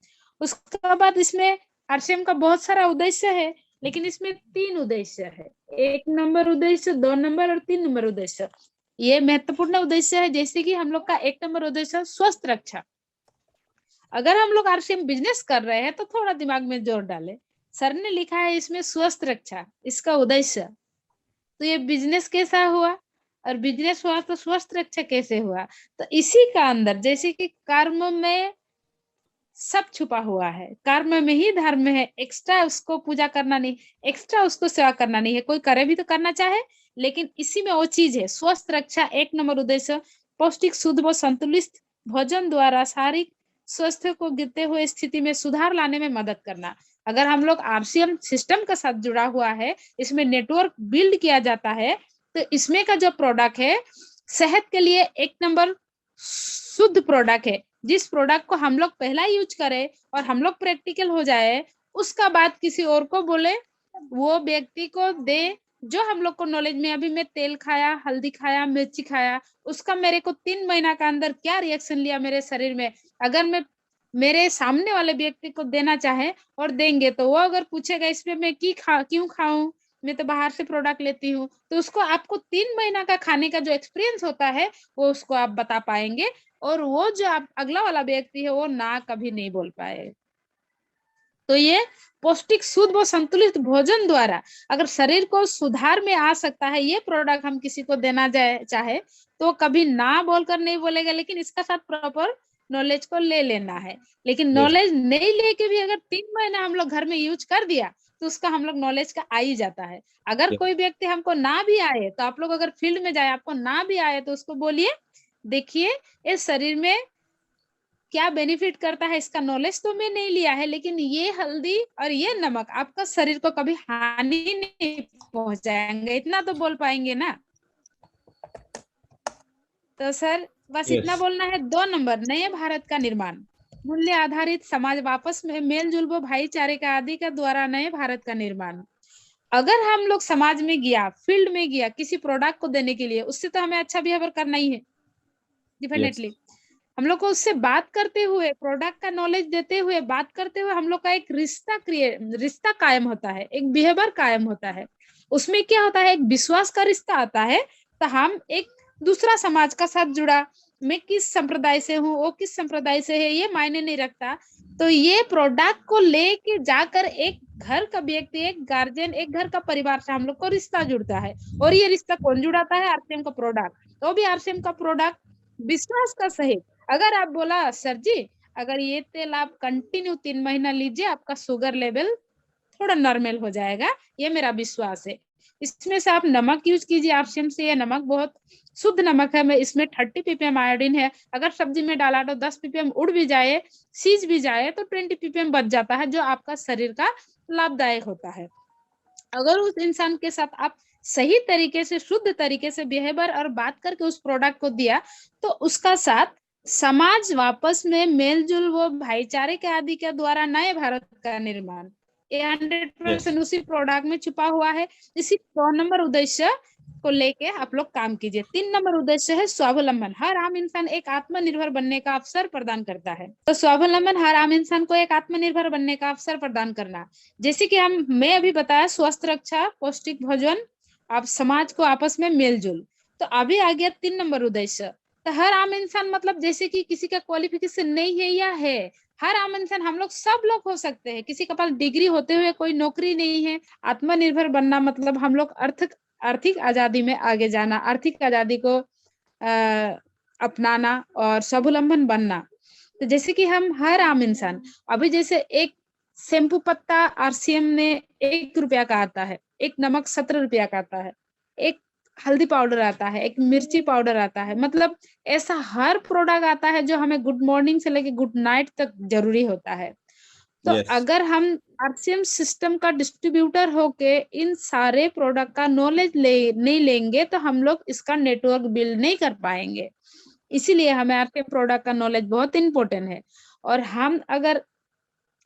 Speaker 3: उसके बाद इसमें आरसीएम का बहुत सारा उद्देश्य है, लेकिन इसमें 3 उद्देश्य है, 1 नंबर उद्देश्य, 2 नंबर और 3 नंबर उद्देश्य। ये महत्वपूर्ण उद्देश्य है। जैसे कि हम लोग का 1 नंबर उद्देश्य स्वस्थ रक्षा। अगर हम लोग आरसीएम बिजनेस कर रहे हैं तो थोड़ा दिमाग में जोर डाले, सर ने लिखा है इसमें स्वस्थ रक्षा, इसका उद्देश्य। तो ये बिजनेस कैसा हुआ, और बिजनेस हुआ तो स्वस्थ रक्षा कैसे हुआ? तो इसी का अंदर, जैसे कि कर्म में सब छुपा हुआ है। कर्म में ही धर्म है, एक्स्ट्रा उसको पूजा करना नहीं, एक्स्ट्रा उसको सेवा करना नहीं है। कोई करे भी तो करना चाहे, लेकिन इसी में वो चीज है। स्वस्थ रक्षा 1 नंबर उद्देश्य, पौष्टिक शुद्ध व संतुलित भोजन द्वारा शारीरिक स्वास्थ्य को गिरते हुए स्थिति में सुधार लाने में मदद करना। अगर हम लोग आरसीएम सिस्टम के साथ जुड़ा हुआ है, इसमें नेटवर्क बिल्ड किया जाता है, तो इसमें का जो प्रोडक्ट है सेहत के लिए 1 नंबर शुद्ध प्रोडक्ट है। जिस प्रोडक्ट को हम लोग पहला यूज करें और हम लोग प्रैक्टिकल हो जाए, उसका बाद किसी और को बोले, वो व्यक्ति को दे जो हम लोग को नॉलेज में। अभी मैं तेल खाया, हल्दी खाया, मिर्ची खाया, उसका मेरे को 3 महीना का अंदर क्या रिएक्शन लिया मेरे शरीर में, अगर मैं मेरे सामने वाले व्यक्ति को देना चाहे और देंगे, तो वो अगर पूछेगा इसमें मैं क्यों खाऊं, मैं तो बाहर से प्रोडक्ट लेती हूँ, तो उसको आपको 3 महीना का खाने का जो एक्सपीरियंस होता है वो उसको आप बता पाएंगे, और वो जो आप अगला वाला व्यक्ति है वो ना कभी नहीं बोल पाए। तो ये पौष्टिक शुद्ध व संतुलित भोजन द्वारा अगर शरीर को सुधार में आ सकता है, ये प्रोडक्ट हम किसी को देना चाहे तो कभी ना बोलकर नहीं बोलेगा, लेकिन इसका साथ प्रॉपर नॉलेज को ले लेना है। लेकिन नॉलेज नहीं लेके भी अगर 3 महीना हम लोग घर में यूज कर दिया तो उसका हम लोग नॉलेज का आ ही जाता है। अगर कोई व्यक्ति हमको ना भी आए, तो आप लोग अगर फील्ड में जाए आपको ना भी आए, तो उसको बोलिए देखिए इस शरीर में क्या बेनिफिट करता है, इसका नॉलेज तो मैं नहीं लिया है, लेकिन ये हल्दी और ये नमक आपका शरीर को कभी हानि नहीं पहुंचाएंगे, इतना तो बोल पाएंगे ना। तो सर बस इतना बोलना है। 2 नंबर, नए भारत का निर्माण, मूल्य आधारित समाज, वापस में मेल जुल व भाईचारे का आदि का द्वारा नए भारत का निर्माण। अगर हम लोग समाज में गया, फील्ड में गया किसी प्रोडक्ट को देने के लिए, उससे तो हमें अच्छा बिहेवियर करना ही है डेफिनेटली। हम लोग को उससे बात करते हुए, प्रोडक्ट का नॉलेज देते हुए, बात करते हुए हम लोग का एक रिश्ता कायम होता है, एक बिहेवियर कायम होता है। उसमें क्या होता है, एक विश्वास का रिश्ता आता है। तो हम एक दूसरा समाज का साथ जुड़ा, मैं किस संप्रदाय से हूँ, वो किस संप्रदाय से है, ये मायने नहीं रखता। तो ये प्रोडक्ट को लेके जाकर एक घर का व्यक्ति, एक गार्जियन, एक घर का परिवार से हम लोग को रिश्ता जुड़ता है। और ये रिश्ता कौन जुड़ाता है? आरसीएम का प्रोडक्ट। तो भी आरसीएम का प्रोडक्ट विश्वास का सहित। अगर आप बोला सर जी अगर ये तेल आप कंटिन्यू 3 महीना लीजिए, आपका शुगर लेवल थोड़ा नॉर्मल हो जाएगा, ये मेरा विश्वास है। इसमें से आप नमक यूज कीजिए आरसीएम से। ये नमक बहुत शुद्ध नमक है, इसमें 30 ppm आयोडीन है। अगर सब्जी में डाला तो 10 ppm उड़ भी जाए, सीज भी जाए तो 20 ppm बच जाता है, जो आपका शरीर का लाभदायक होता है। अगर उस इंसान के साथ आप सही तरीके से, शुद्ध तरीके से बिहेवियर और बात करके उस प्रोडक्ट को दिया, तो उसका साथ समाज वापस में मेलजुल व भाईचारे के आदि के द्वारा नए भारत का निर्माण, ये 100% उसी प्रोडक्ट में छुपा हुआ है। इसी 2 नंबर उद्देश्य को लेके आप लोग काम कीजिए। 3 नंबर उद्देश्य है स्वावलंबन। हर आम इंसान एक आत्मनिर्भर बनने का अवसर प्रदान करता है। तो स्वावलंबन हर आम इंसान को एक आत्मनिर्भर बनने का अवसर प्रदान करना, जैसे कि मैं अभी बताया, स्वस्थ रक्षा, पौष्टिक भोजन, आप समाज को आपस में मेलजुल। तो अभी आ गया 3 नंबर उद्देश्य। तो हर आम इंसान मतलब जैसे कि किसी का क्वालिफिकेशन नहीं है या है, हर आम इंसान, हम लोग सब लोग हो सकते हैं। किसी के पास डिग्री होते हुए कोई नौकरी नहीं है। आत्मनिर्भर बनना मतलब हम लोग आर्थिक आजादी में आगे जाना, आर्थिक आजादी को अपनाना और स्वावलंबन बनना। तो जैसे कि हम हर आम इंसान, अभी जैसे एक शैम्पू पत्ता आरसीएम में 1 रुपया का आता है, एक नमक 17 रुपया का आता है, एक हल्दी पाउडर आता है, एक मिर्ची पाउडर आता है, मतलब ऐसा हर प्रोडक्ट आता है जो हमें गुड मॉर्निंग से लेके गुड नाइट तक जरूरी होता है। तो अगर हम आरसीएम सिस्टम का डिस्ट्रीब्यूटर होके इन सारे प्रोडक्ट का नॉलेज नहीं लेंगे, तो हम लोग इसका नेटवर्क बिल्ड नहीं कर पाएंगे। इसीलिए हमें आरसीएम प्रोडक्ट का नॉलेज बहुत इंपॉर्टेंट है। और हम अगर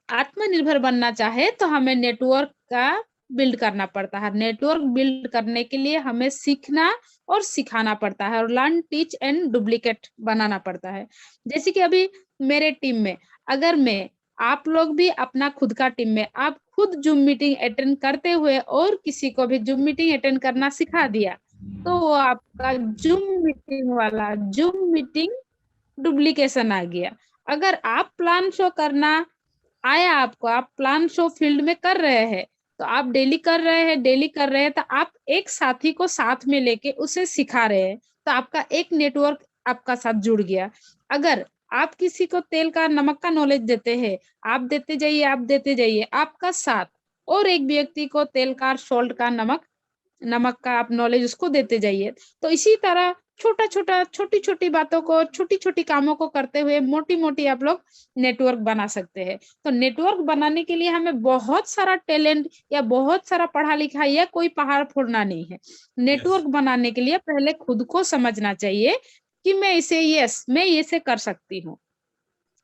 Speaker 3: आत्मनिर्भर बनना चाहे तो हमें नेटवर्क का बिल्ड करना पड़ता है। नेटवर्क बिल्ड करने के लिए हमें सीखना और सिखाना पड़ता है, और लर्न, टीच एंड डुप्लीकेट बनाना पड़ता है। जैसे कि अभी मेरे टीम में, अगर मैं, आप लोग भी अपना खुद का टीम में, आप खुद जूम मीटिंग अटेंड करते हुए और किसी को भी जूम मीटिंग अटेंड करना सिखा दिया, तो वो आपका जूम मीटिंग डुप्लीकेशन आ गया। अगर आप प्लान शो करना आया आपको, आप प्लान शो फील्ड में कर रहे हैं, तो आप डेली कर रहे हैं, तो आप एक साथी को साथ में लेके उसे सिखा रहे हैं, तो आपका एक नेटवर्क आपका साथ जुड़ गया। अगर आप किसी को तेल का नमक का नॉलेज देते हैं, आप देते जाइए, आपका साथ और एक व्यक्ति को तेल का, सॉल्ट का, नमक का आप नॉलेज उसको देते जाइए। तो इसी तरह छोटी छोटी बातों को, छोटी छोटी कामों को करते हुए मोटी मोटी आप लोग नेटवर्क बना सकते हैं। तो नेटवर्क बनाने के लिए हमें बहुत सारा टैलेंट या बहुत सारा पढ़ा लिखा या कोई पहाड़ फोड़ना नहीं है। नेटवर्क बनाने के लिए पहले खुद को समझना चाहिए कि मैं इसे कर सकती हूँ।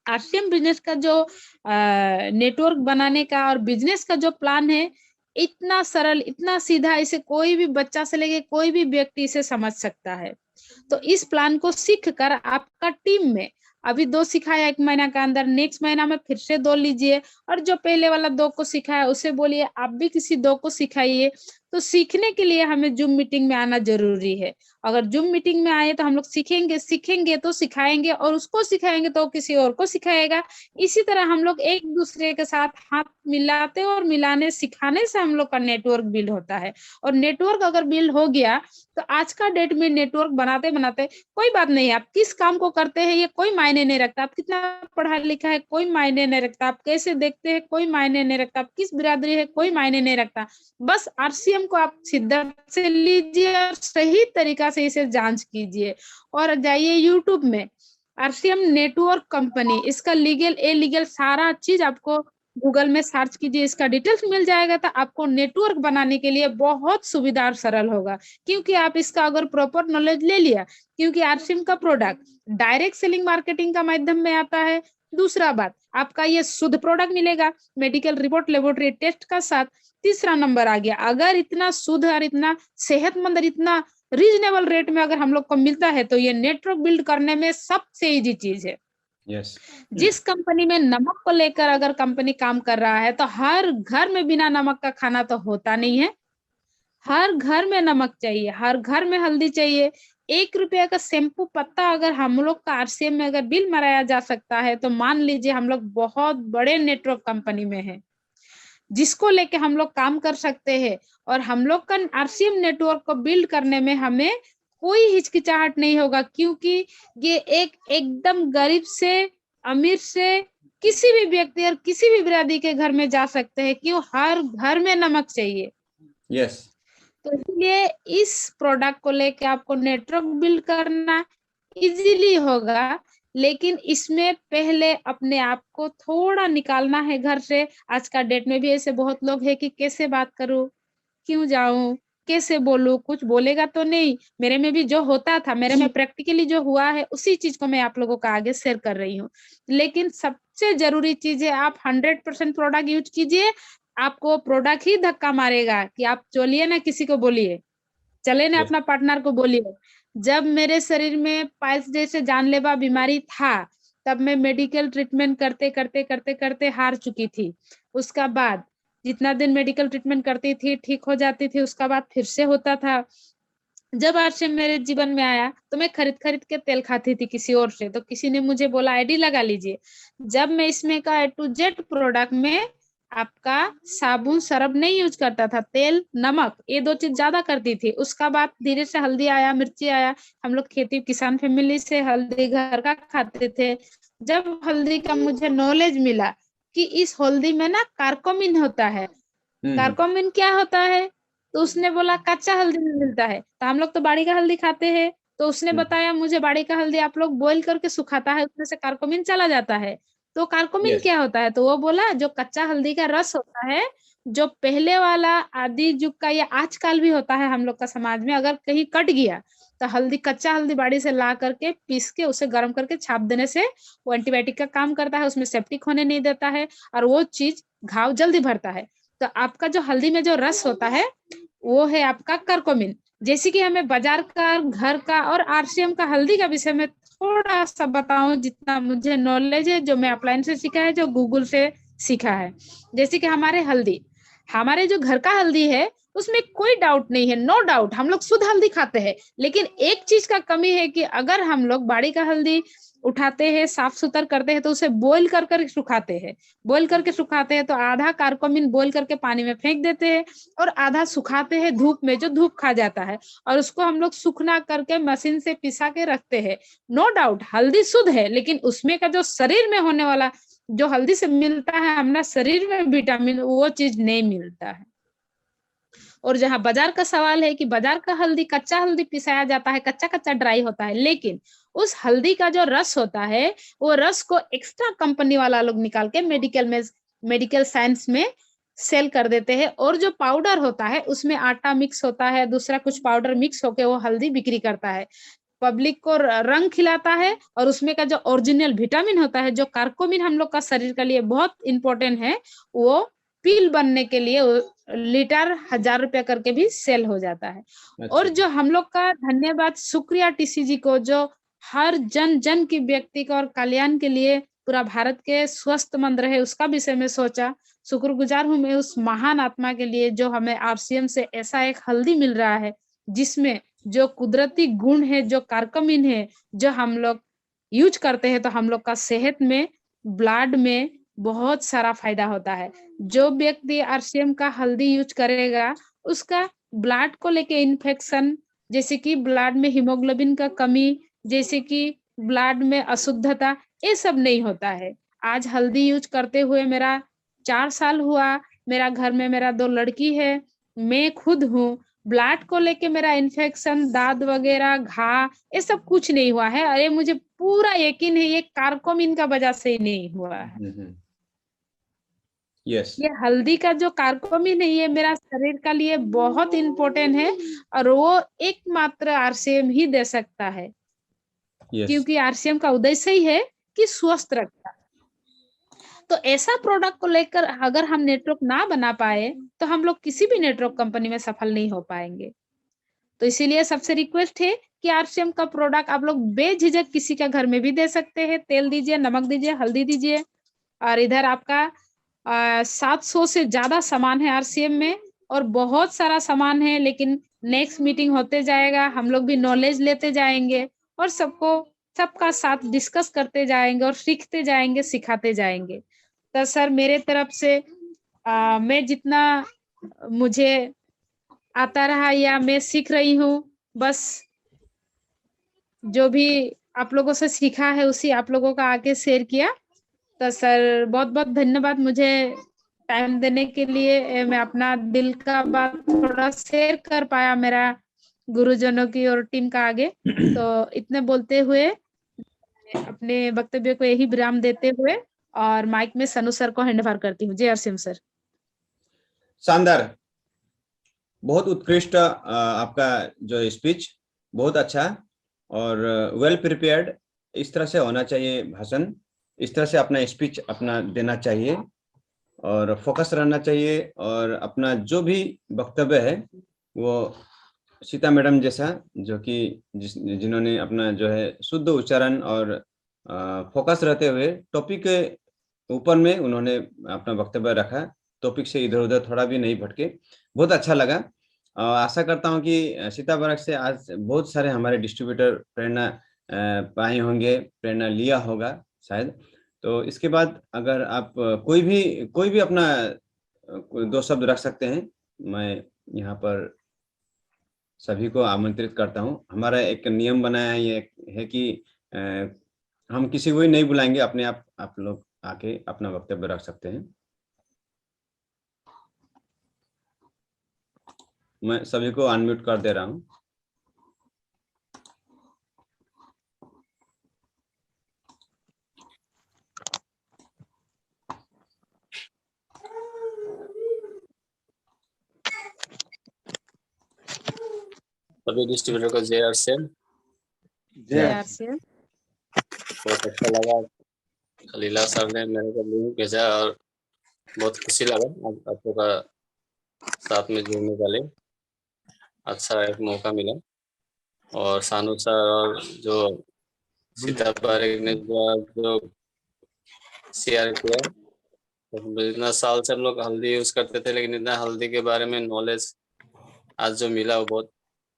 Speaker 3: आरसीएम बिजनेस का जो नेटवर्क बनाने का और बिजनेस का जो प्लान है, इतना सरल, इतना सीधा, इसे कोई भी बच्चा से लेके कोई भी व्यक्ति इसे समझ सकता है। तो इस प्लान को सीख कर आपका टीम में अभी 2 सिखाया 1 महीना का अंदर, नेक्स्ट महीना में फिर से 2 लीजिए, और जो पहले वाला 2 को सिखाया उसे बोलिए आप भी किसी 2 को सिखाइए। तो सीखने के लिए हमें जूम मीटिंग में आना जरूरी है। अगर जूम मीटिंग में आए तो हम लोग सीखेंगे तो सिखाएंगे, और उसको सिखाएंगे तो किसी और को सिखाएगा। इसी तरह हम लोग एक दूसरे के साथ हाथ मिलाते और मिलाने सिखाने से हम लोग का नेटवर्क बिल्ड होता है। और नेटवर्क अगर बिल्ड हो गया तो आज का डेट में नेटवर्क बनाते बनाते, कोई बात नहीं आप किस काम को करते हैं ये कोई मायने नहीं रखता, आप कितना पढ़ा लिखा है कोई मायने नहीं रखता, आप कैसे देखते हैं कोई मायने नहीं रखता, आप किस बिरादरी है कोई मायने नहीं रखता। बस आरसीएम को आप शिद्दत से लीजिए और सही तरीका से इसे जांच कीजिए, और जाइए यूट्यूब में आरसीएम नेटवर्क कंपनी, इसका लीगल सारा चीज आपको गूगल में सर्च कीजिए, इसका डिटेल्स मिल जाएगा। तो आपको नेटवर्क बनाने के लिए बहुत सुविधा और सरल होगा, क्योंकि आप इसका अगर प्रॉपर नॉलेज ले लिया, क्योंकि आरसीएम का प्रोडक्ट डायरेक्ट सेलिंग मार्केटिंग का माध्यम में आता है। दूसरा बात, आपका ये शुद्ध प्रोडक्ट मिलेगा मेडिकल रिपोर्ट लेबोरेटरी टेस्ट का साथ। तीसरा नंबर आ गया, अगर इतना शुद्ध और इतना सेहतमंद और इतना रीजनेबल रेट में अगर हम लोग को मिलता है तो ये नेटवर्क बिल्ड करने में सबसे इजी चीज है। जिस कंपनी में नमक को लेकर अगर कंपनी काम कर रहा है तो हर घर में बिना नमक का खाना तो होता नहीं है। हर घर में नमक चाहिए, हर घर में हल्दी चाहिए। 1 रुपया का शैम्पू पत्ता अगर हम लोग का आरसीएम में अगर बिल मराया जा सकता है तो मान लीजिए हम लोग बहुत बड़े नेटवर्क कंपनी में है, जिसको लेके हम लोग काम कर सकते हैं। और हम लोग का आरसीएम नेटवर्क को बिल्ड करने में हमें कोई हिचकिचाहट नहीं होगा, क्योंकि ये एकदम गरीब से अमीर से किसी भी व्यक्ति और किसी भी बिरादरी के घर में जा सकते हैं, क्यों हर घर में नमक चाहिए। तो इसलिए इस प्रोडक्ट को लेके आपको नेटवर्क बिल्ड करना इजीली होगा, लेकिन इसमें पहले अपने आप को थोड़ा निकालना है घर से। आज का डेट में भी ऐसे बहुत लोग हैं कि कैसे बात करूं, क्यों जाऊं, कैसे बोलूं, कुछ बोलेगा तो नहीं। मेरे में भी जो होता था, मेरे में प्रैक्टिकली जो हुआ है उसी चीज को मैं आप लोगों का आगे शेयर कर रही हूँ। लेकिन सबसे जरूरी चीज है आप 100% प्रोडक्ट यूज कीजिए। आपको प्रोडक्ट ही धक्का मारेगा कि आप चलिए ना, किसी को बोलिए, चले ना अपना पार्टनर को बोलिए। जब मेरे शरीर में पाइल्स जैसे जानलेवा बीमारी था, तब मैं मेडिकल ट्रीटमेंट करते करते करते करते हार चुकी थी। उसका बाद जितना दिन मेडिकल ट्रीटमेंट करती थी ठीक हो जाती थी, उसका बाद फिर से होता था। जब आरसीएम मेरे जीवन में आया तो मैं खरीद के तेल खाती थी किसी और से, तो किसी ने मुझे बोला आईडी लगा लीजिए। जब मैं इसमें का A to Z प्रोडक्ट में आपका साबुन सरब नहीं यूज करता था, तेल नमक ये 2 चीज ज्यादा करती थी। उसका बाद धीरे से हल्दी आया, मिर्ची आया। हम लोग खेती किसान फैमिली से हल्दी घर का खाते थे। जब हल्दी का मुझे नॉलेज मिला कि इस हल्दी में ना कार्कोमिन होता है। कार्कोमिन क्या होता है? तो उसने बोला कच्चा हल्दी में मिलता है, तो हम लोग तो बाड़ी का हल्दी खाते हैं। तो उसने बताया मुझे बाड़ी का हल्दी आप लोग बॉईल करके सुखाता है, उसमें से कार्कोमिन चला जाता है। तो कार्कोमिन क्या होता है? तो वो बोला जो कच्चा हल्दी का रस होता है, जो पहले वाला आदि युग का या आजकल भी होता है हम लोग का समाज में, अगर कहीं कट गया तो हल्दी, कच्चा हल्दी बाड़ी से ला करके पीस के उसे गर्म करके छाप देने से वो एंटीबायोटिक का काम करता है, उसमें सेप्टिक होने नहीं देता है और वो चीज घाव जल्दी भरता है। तो आपका जो हल्दी में जो रस होता है वो है आपका कर्कोमिन। जैसे कि हमें बाजार का, घर का और आरसीएम का हल्दी का विषय में थोड़ा सा बताऊं, जितना मुझे नॉलेज है, जो मैं अपलाइन से सीखा है, जो गूगल से सीखा है। जैसे कि हमारे जो घर का हल्दी है उसमें कोई डाउट नहीं है, नो डाउट हम लोग शुद्ध हल्दी खाते हैं। लेकिन एक चीज का कमी है कि अगर हम लोग बाड़ी का हल्दी उठाते हैं, साफ सुथरा करते हैं, तो उसे बॉईल कर कर सुखाते हैं। बॉईल करके सुखाते हैं तो आधा कार्कोमिन बॉईल करके पानी में फेंक देते हैं और आधा सुखाते हैं धूप में, जो धूप खा जाता है, और उसको हम लोग सूखना करके मशीन से पिसा के रखते हैं। नो डाउट हल्दी शुद्ध है, लेकिन उसमें का जो शरीर में होने वाला, जो हल्दी से मिलता है हमारा शरीर में विटामिन, वो चीज नहीं मिलता है। और जहां बाजार का सवाल है कि बाजार का हल्दी, कच्चा हल्दी पिसाया जाता है, कच्चा कच्चा ड्राई होता है, लेकिन उस हल्दी का जो रस होता है, वो रस को एक्स्ट्रा कंपनी वाला लोग निकाल के मेडिकल साइंस में सेल कर देते हैं, और जो पाउडर होता है उसमें आटा मिक्स होता है, दूसरा कुछ पाउडर मिक्स होके वो हल्दी बिक्री करता है, पब्लिक को रंग खिलाता है, और उसमें का जो ओरिजिनल विटामिन होता है, जो कार्कोमिन हम लोग का शरीर के लिए बहुत इंपॉर्टेंट है, वो पील बनने के लिए लीटर 1000 रुपया करके भी सेल हो जाता है।
Speaker 2: अच्छा।
Speaker 3: और जो हम लोग का धन्यवाद, शुक्रिया टीसीजी को, जो हर जन जन की व्यक्ति का और कल्याण के लिए पूरा भारत के स्वस्थ मंद रहे उसका विषय में सोचा। शुक्रगुजार हूं मैं उस महान आत्मा के लिए जो हमें आरसीएम से ऐसा एक हल्दी मिल रहा है जिसमें जो कुदरती गुण है, जो कार्कोमिन है, जो हम लोग यूज करते हैं तो हम लोग का सेहत में, ब्लड में बहुत सारा फायदा होता है। जो व्यक्ति आरसीएम का हल्दी यूज करेगा उसका ब्लड को लेके इन्फेक्शन, जैसे कि ब्लड में हीमोग्लोबिन का कमी, जैसे कि ब्लड में अशुद्धता, ये सब नहीं होता है। आज हल्दी यूज करते हुए मेरा 4 साल हुआ, मेरा घर में मेरा 2 लड़की है, मैं खुद हूँ। ब्लड को लेके मेरा इन्फेक्शन, दाद वगैरह, घा, ये सब कुछ नहीं हुआ है। अरे मुझे पूरा यकीन है ये कार्कोमिन का वजह से ही नहीं हुआ है।
Speaker 2: यस।
Speaker 3: ये हल्दी का जो कार्कोमिन है ये मेरा शरीर के लिए बहुत इम्पोर्टेंट है, और वो एकमात्र आरसीएम ही दे सकता है। क्योंकि आरसीएम का उद्देश्य ही है कि स्वस्थ रखना। तो ऐसा प्रोडक्ट को लेकर अगर हम नेटवर्क ना बना पाए तो हम लोग किसी भी नेटवर्क कंपनी में सफल नहीं हो पाएंगे। तो इसीलिए सबसे रिक्वेस्ट है कि आरसीएम का प्रोडक्ट आप लोग बेझिझक किसी का घर में भी दे सकते हैं। तेल दीजिए, नमक दीजिए, हल्दी दीजिए, और इधर आपका 700 से ज्यादा सामान है आरसीएम में, और बहुत सारा सामान है। लेकिन नेक्स्ट मीटिंग होते जाएगा, हम लोग भी नॉलेज लेते जाएंगे और सबका साथ डिस्कस करते जाएंगे और सीखते जाएंगे, सिखाते जाएंगे। तो सर मेरे तरफ से मैं जितना मुझे आता रहा या मैं सीख रही हूँ, बस जो भी आप लोगों से सीखा है उसी आप लोगों का आके शेयर किया। तो सर बहुत बहुत धन्यवाद मुझे टाइम देने के लिए। मैं अपना दिल का बात थोड़ा शेयर कर पाया मेरा गुरुजनों की और टीम का आगे। तो इतने बोलते हुए अपने वक्तव्य को यही विराम देते हुए और माइक में सनु सर को हैंडओवर करती हूँ। जय आरसीएम सर।
Speaker 2: शानदार, बहुत उत्कृष्ट आपका जो स्पीच, बहुत अच्छा और वेल प्रिपेयर्ड। इस तरह से होना चाहिए भाषण, इस तरह से अपना स्पीच अपना देना चाहिए और फोकस रहना चाहिए, और अपना जो भी वक्तव्य है वो सीता मैडम जैसा, जो कि जिन्होंने अपना जो है शुद्ध उच्चारण और फोकस रहते हुए टॉपिक के ऊपर में उन्होंने अपना वक्तव्य रखा, टॉपिक से इधर उधर थोड़ा भी नहीं भटके। बहुत अच्छा लगा। आशा करता हूं कि सीता बरक से आज बहुत सारे हमारे डिस्ट्रीब्यूटर प्रेरणा पाए होंगे, प्रेरणा लिया होगा शायद। तो इसके बाद अगर आप कोई भी अपना 2 शब्द रख सकते हैं, मैं यहाँ पर सभी को आमंत्रित करता हूँ। हमारा एक नियम बनाया है कि हम किसी को ही नहीं बुलाएंगे, अपने आप लोग आके अपना वक्तव्य रख सकते हैं। मैं सभी को अनम्यूट कर दे रहा हूँ।
Speaker 4: सभी डिस्ट्रीब्यूटर को जय आरसीएम।
Speaker 3: जय आरसीएम।
Speaker 4: बहुत अच्छा लगा, लीला सर ने मेरे को लिंक भेजा और बहुत खुशी लगा आज आप लोग का साथ में जुड़ने वाले, अच्छा एक मौका मिला। और सानू सर और जो सीता पारेख ने जो शेयर किया, तो इतना साल से हम लोग हल्दी यूज करते थे, लेकिन इतना हल्दी के बारे में नॉलेज आज जो मिला वो बहुत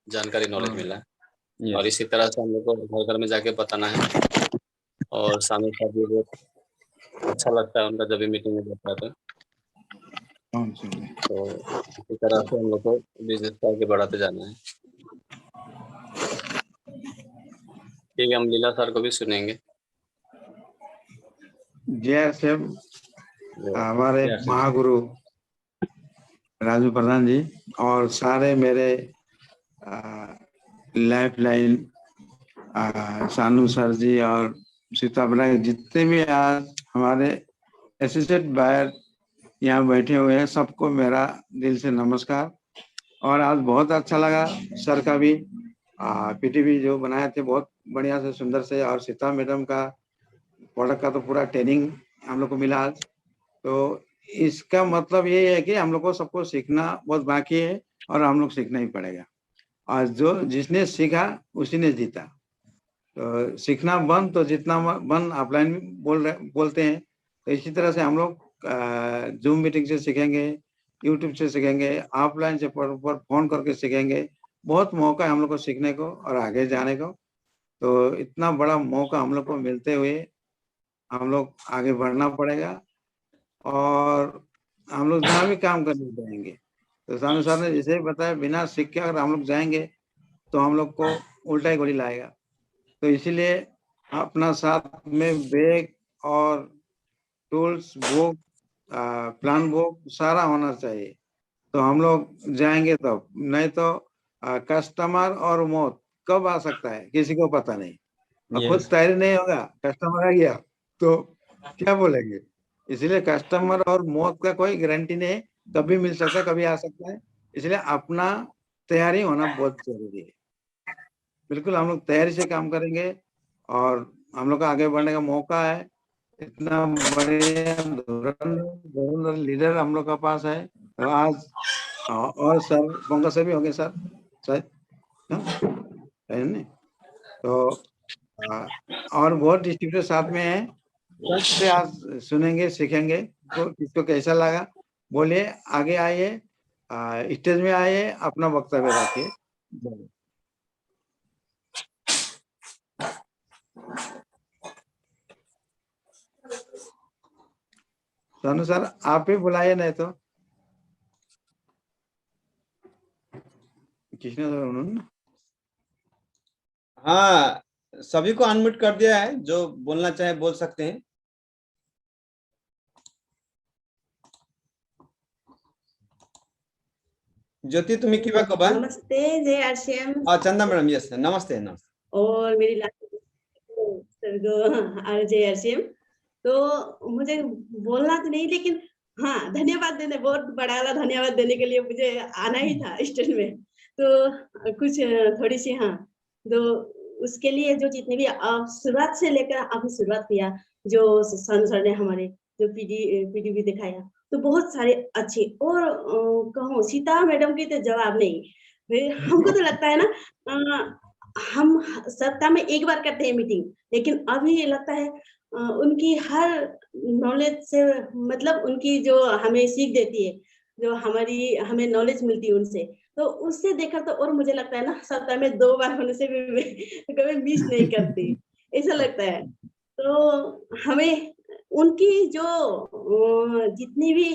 Speaker 4: जानकारी नॉलेज मिला है। और इसी तरह से हम लोग को घर घर में जाके बताना है। और सामने का भी बहुत अच्छा लगता है उनका जब भी मीटिंग में जाता है तो इसी तरह से हम लोग को बिजनेस को आगे बढ़ाते जाना है। ठीक है, हम लीला सर को भी सुनेंगे।
Speaker 5: जय सेव हमारे महागुरु राजू प्रधान जी और सारे मेरे लाइफ लाइन सानू सर जी और सीता बराग जितने भी आज हमारे एसोसिएट बायर यहाँ बैठे हुए हैं, सबको मेरा दिल से नमस्कार। और आज बहुत अच्छा लगा सर का भी पीटीवी जो बनाए थे बहुत बढ़िया से सुंदर से, और सीता मैडम का प्रोडक्ट का तो पूरा ट्रेनिंग हम लोग को मिला आज। तो इसका मतलब ये है कि हम लोग को सबको सीखना बहुत बाकी है और हम लोग सीखना ही पड़ेगा। और जो जिसने सीखा उसी ने जीता। तो सीखना बंद तो जितना बंद ऑफलाइन बोलते हैं। तो इसी तरह से हम लोग जूम मीटिंग से सीखेंगे, यूट्यूब से सीखेंगे, ऑफलाइन से पर फोन करके सीखेंगे। बहुत मौका है हम लोग को सीखने को और आगे जाने को। तो इतना बड़ा मौका हम लोग को मिलते हुए हम लोग आगे बढ़ना पड़ेगा। और हम लोग जहाँ भी काम करने जाएंगे तो सानू सर ने जैसे बताया, बिना सीख के अगर हम लोग जाएंगे तो हम लोग को उल्टा ही गोली लाएगा। तो इसीलिए अपना साथ में बैग और टूल्स, बुक, प्लान बुक सारा होना चाहिए। तो हम लोग जाएंगे तब, नहीं तो कस्टमर और मौत कब आ सकता है किसी को पता नहीं। और खुद तैयारी नहीं होगा, कस्टमर आ गया तो क्या बोलेंगे। इसलिए कस्टमर और मौत का कोई गारंटी नहीं, कभी मिल सकता है, कभी आ सकता है। इसलिए अपना तैयारी होना बहुत जरूरी है। बिल्कुल हम लोग तैयारी से काम करेंगे और हम लोग का आगे बढ़ने का मौका है। इतना बड़े लीडर हम लोग का पास है। तो आज और सर पंकज से भी होंगे सर शायद, नहीं तो और बहुत डिस्ट्रीब्यूटर साथ में है। सबसे आज सुनेंगे, सीखेंगे। तो किसको कैसा लगा बोलिए, आगे आइए, स्टेज में आइए, अपना वक्तव्य रखिए। सानू सर आप ही बुलाइए, नहीं तो कृष्णा सर उन्होंने।
Speaker 2: हाँ, सभी को अनम्यूट कर दिया है, जो बोलना चाहे बोल सकते हैं। ज्योति तुम्हें की बात कबा?
Speaker 6: नमस्ते जय आरसीएम।
Speaker 2: चंदा मैडम, यस नमस्ते। नमस्ते।
Speaker 6: और मेरी जय आरसीएम। तो मुझे बोलना तो नहीं, लेकिन हाँ धन्यवाद देने, बहुत बड़ा वाला धन्यवाद देने के लिए मुझे आना ही था स्टेज में। तो कुछ थोड़ी सी तो उसके लिए जो जितने भी आप शुरुआत से लेकर आपने शुरुआत किया, जो सानू सर ने हमारे जो पीडीवी दिखाया, तो बहुत सारे अच्छे। और कहूँ सीता मैडम की तो जवाब नहीं। फिर हमको तो लगता है ना, हम सप्ताह में एक बार करते हैं मीटिंग, लेकिन अभी लगता है उनकी हर नॉलेज से, मतलब उनकी जो हमें सीख देती है, जो हमें नॉलेज मिलती है उनसे, तो उससे देखा तो और मुझे लगता है ना सप्ताह में 2 बार होने से भी कभी मिस नहीं करती, ऐसा लगता है। तो हमें उनकी जो जितनी भी